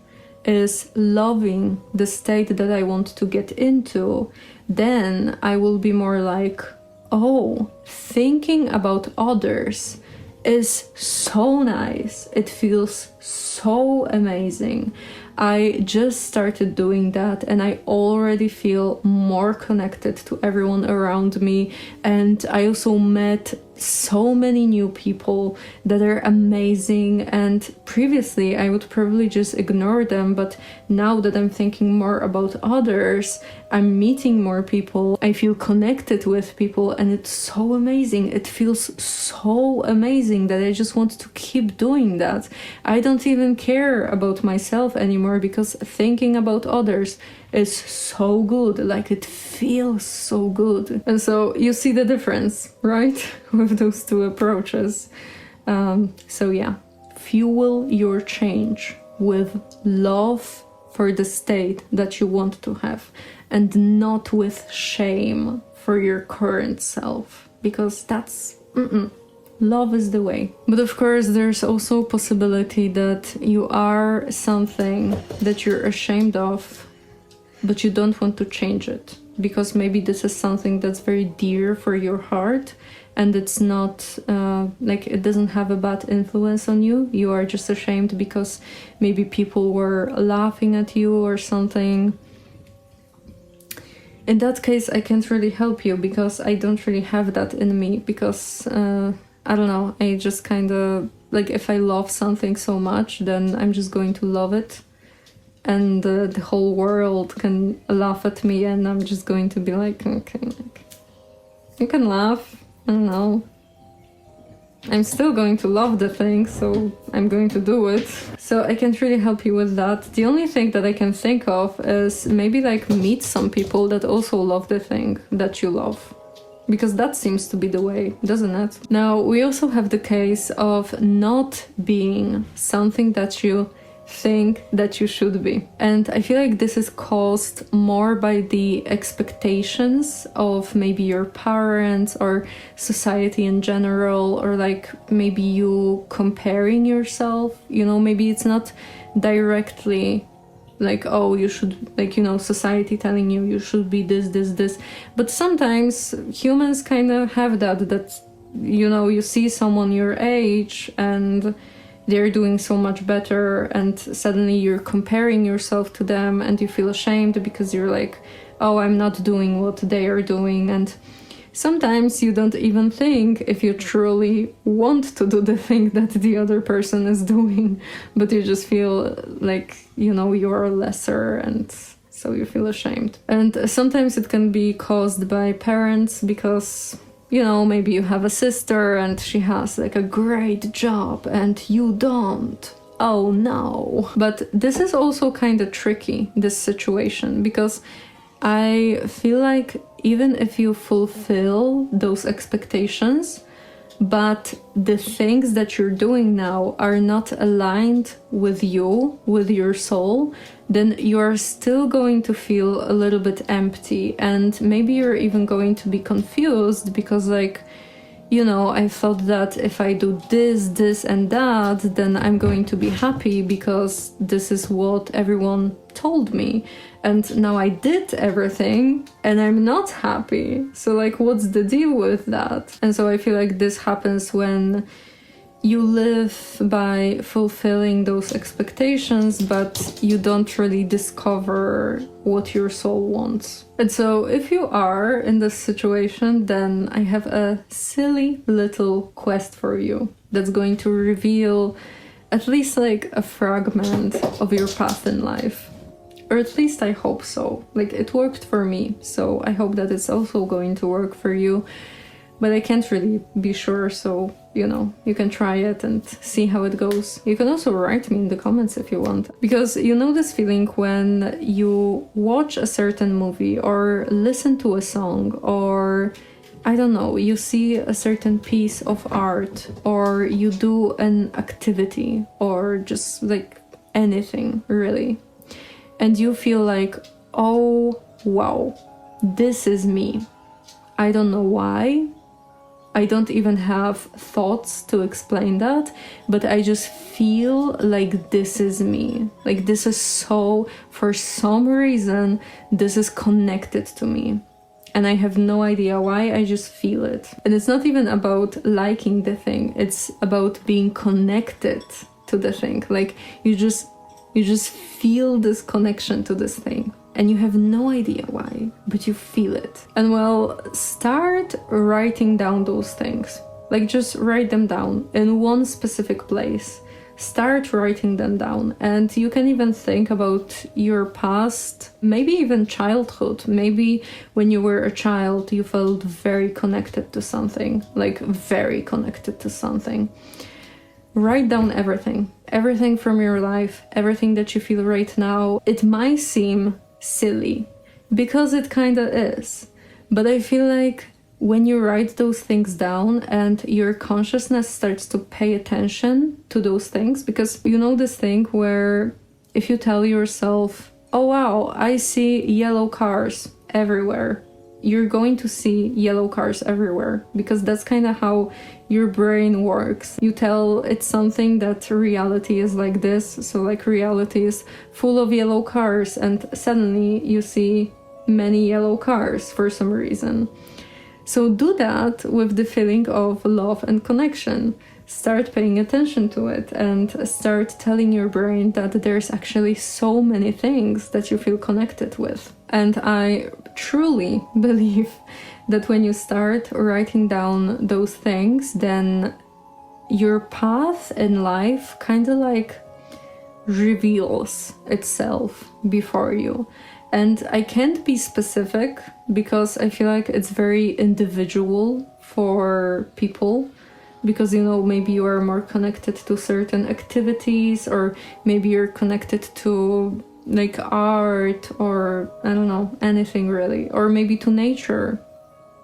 is loving the state that I want to get into, then I will be more like, oh, thinking about others is so nice. It feels so amazing. I just started doing that, and I already feel more connected to everyone around me. And I also met so many new people that are amazing, and previously I would probably just ignore them, but now that I'm thinking more about others I'm meeting more people, I feel connected with people, and it's so amazing. It feels so amazing that I just want to keep doing that. I don't even care about myself anymore because thinking about others is so good. Like, it feels so good. And so you see the difference, right? With those two approaches. So yeah, fuel your change with love for the state that you want to have, and not with shame for your current self, because that's love is the way. But of course, there's also a possibility that you are something that you're ashamed of, but you don't want to change it, because maybe this is something that's very dear for your heart, and it's not like, it doesn't have a bad influence on you. You are just ashamed because maybe people were laughing at you or something. In that case, I can't really help you, because I don't really have that in me, because I don't know, I just kind of, like, if I love something so much, then I'm just going to love it, and the whole world can laugh at me, and I'm just going to be like, okay, like, you can laugh, I don't know, I'm still going to love the thing, so I'm going to do it. So I can't really help you with that. The only thing that I can think of is maybe like meet some people that also love the thing that you love, because that seems to be the way, doesn't it? Now, we also have the case of not being something that you think that you should be. And I feel like this is caused more by the expectations of maybe your parents or society in general, or like maybe you comparing yourself, you know, maybe it's not directly like, oh, you should, like, you know, society telling you you should be this, but sometimes humans kind of have that, you know, you see someone your age and they're doing so much better, and suddenly you're comparing yourself to them and you feel ashamed because you're like, oh, I'm not doing what they are doing. And sometimes you don't even think if you truly want to do the thing that the other person is doing, but you just feel like, you know, you're lesser, and so you feel ashamed. And sometimes it can be caused by parents, because, you know, maybe you have a sister and she has like a great job and you don't. Oh no. But this is also kind of tricky, this situation, because I feel like even if you fulfill those expectations, but the things that you're doing now are not aligned with you, with your soul, then you're still going to feel a little bit empty, and maybe you're even going to be confused, because like, you know, I thought that if I do this and that, then I'm going to be happy because this is what everyone told me. And now I did everything and I'm not happy. So like, what's the deal with that? And so I feel like this happens when you live by fulfilling those expectations, but you don't really discover what your soul wants. And so if you are in this situation, then I have a silly little quest for you that's going to reveal at least like a fragment of your path in life. Or at least I hope so. Like, it worked for me, so I hope that it's also going to work for you. But I can't really be sure, so, you know, you can try it and see how it goes. You can also write me in the comments if you want. Because you know this feeling when you watch a certain movie or listen to a song, or, I don't know, you see a certain piece of art, or you do an activity, or just like anything, really. And you feel like, oh, wow, this is me. I don't know why. I don't even have thoughts to explain that, but I just feel like this is me. Like, this is so, for some reason, this is connected to me. And I have no idea why, I just feel it. And it's not even about liking the thing, it's about being connected to the thing. Like, you just feel this connection to this thing. And you have no idea why, but you feel it. And well, start writing down those things. Like, just write them down in one specific place. start writing them down. And you can even think about your past, maybe even childhood. Maybe when you were a child, you felt very connected to something, like very connected to something. Write down everything from your life, everything that you feel right now. It might seem silly, because it kind of is. But I feel like when you write those things down and your consciousness starts to pay attention to those things, because you know this thing where if you tell yourself, oh wow, I see yellow cars everywhere, you're going to see yellow cars everywhere, because that's kind of how your brain works. You tell it something that reality is like this, so like reality is full of yellow cars, and suddenly you see many yellow cars for some reason. So do that with the feeling of love and connection. Start paying attention to it and start telling your brain that there's actually so many things that you feel connected with. And I truly believe that when you start writing down those things, then your path in life kind of like reveals itself before you. And I can't be specific because I feel like it's very individual for people. Because, you know, maybe you are more connected to certain activities, or maybe you're connected to like art, or I don't know, anything really, or maybe to nature.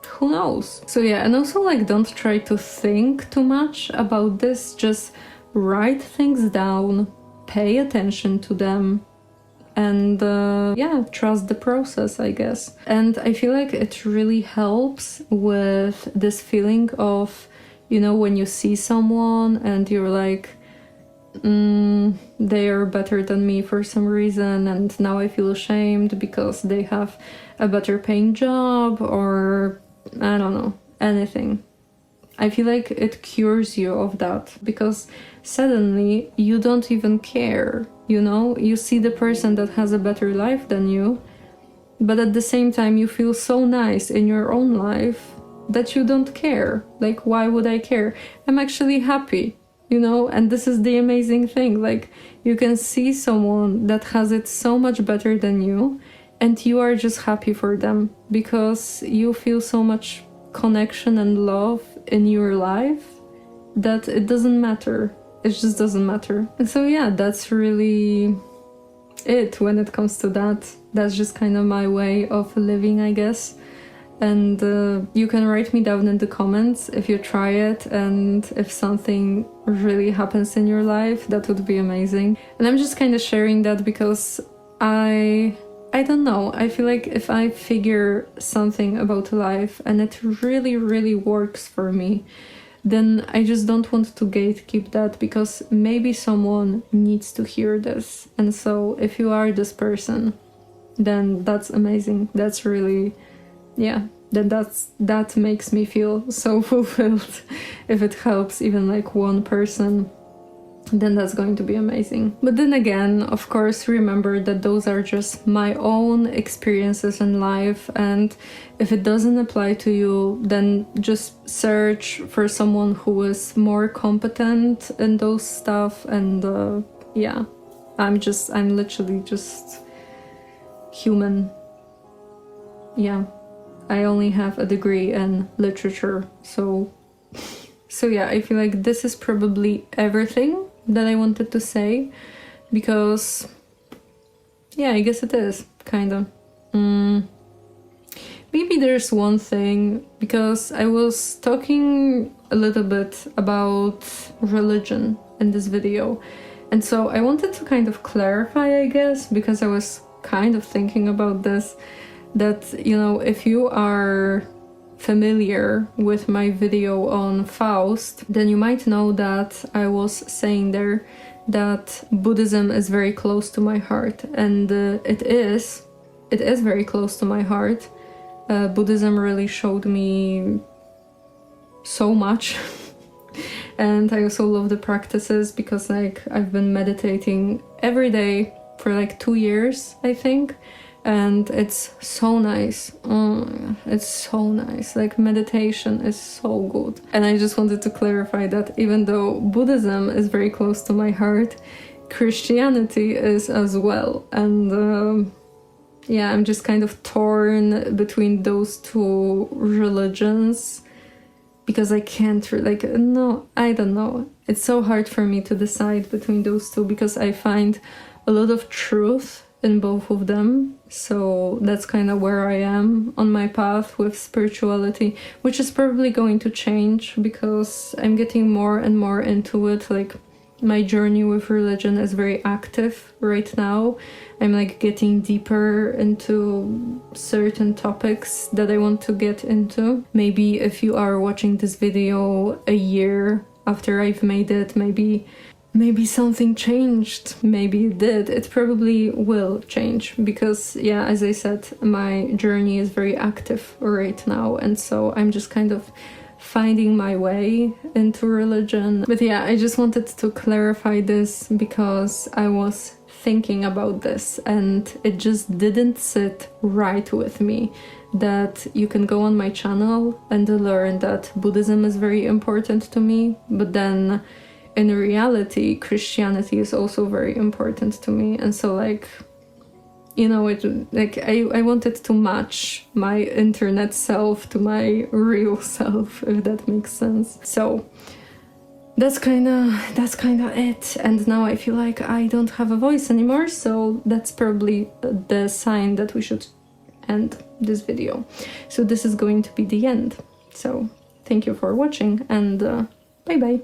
Who knows? So yeah, and also like don't try to think too much about this. Just write things down, pay attention to them, and yeah, trust the process, I guess. And I feel like it really helps with this feeling of, you know, when you see someone and you're like, they are better than me for some reason, and now I feel ashamed because they have a better paying job, or I don't know, anything. I feel like it cures you of that, because suddenly you don't even care, you know? You see the person that has a better life than you, but at the same time you feel so nice in your own life that you don't care. Like, why would I care? I'm actually happy, you know? And this is the amazing thing. Like, you can see someone that has it so much better than you, and you are just happy for them because you feel so much connection and love in your life that it doesn't matter. It just doesn't matter. And so yeah, that's really it when it comes to that. That's just kind of my way of living, I guess. And you can write me down in the comments if you try it, and if something really happens in your life, that would be amazing. And I'm just kind of sharing that because I don't know, I feel like if I figure something about life and it really, really works for me, then I just don't want to gatekeep that, because maybe someone needs to hear this. And so if you are this person, then that's amazing. That's really, yeah, then that makes me feel so fulfilled. If it helps even like one person, then that's going to be amazing. But then again, of course, remember that those are just my own experiences in life, and if it doesn't apply to you, then just search for someone who is more competent in those stuff. And yeah, I'm literally just human. Yeah, I only have a degree in literature, so yeah, I feel like this is probably everything that I wanted to say, because yeah, I guess it is kind of. Maybe there's one thing, because I was talking a little bit about religion in this video, and so I wanted to kind of clarify, I guess, because I was kind of thinking about this, that, you know, if you are familiar with my video on Faust, then you might know that I was saying there that Buddhism is very close to my heart, and it is very close to my heart. Buddhism really showed me so much and I also love the practices, because like I've been meditating every day for like 2 years, I think, and it's so nice. Oh my God, it's so nice. Like, meditation is so good. And I just wanted to clarify that even though Buddhism is very close to my heart, Christianity is as well. And yeah, I'm just kind of torn between those two religions because I can't like, no, I don't know. It's so hard for me to decide between those two because I find a lot of truth in both of them. So that's kind of where I am on my path with spirituality, which is probably going to change because I'm getting more and more into it. Like, my journey with religion is very active right now. I'm like getting deeper into certain topics that I want to get into. Maybe if you are watching this video a year after I've made it, maybe something changed. Maybe it did. It probably will change because, yeah, as I said, my journey is very active right now, and so I'm just kind of finding my way into religion. But yeah, I just wanted to clarify this because I was thinking about this and it just didn't sit right with me that you can go on my channel and learn that Buddhism is very important to me, but then in reality Christianity is also very important to me. And so, like, you know, it like I wanted to match my internet self to my real self, if that makes sense. So that's kind of it. And now I feel like I don't have a voice anymore, so that's probably the sign that we should end this video. So this is going to be the end. So thank you for watching, and bye bye.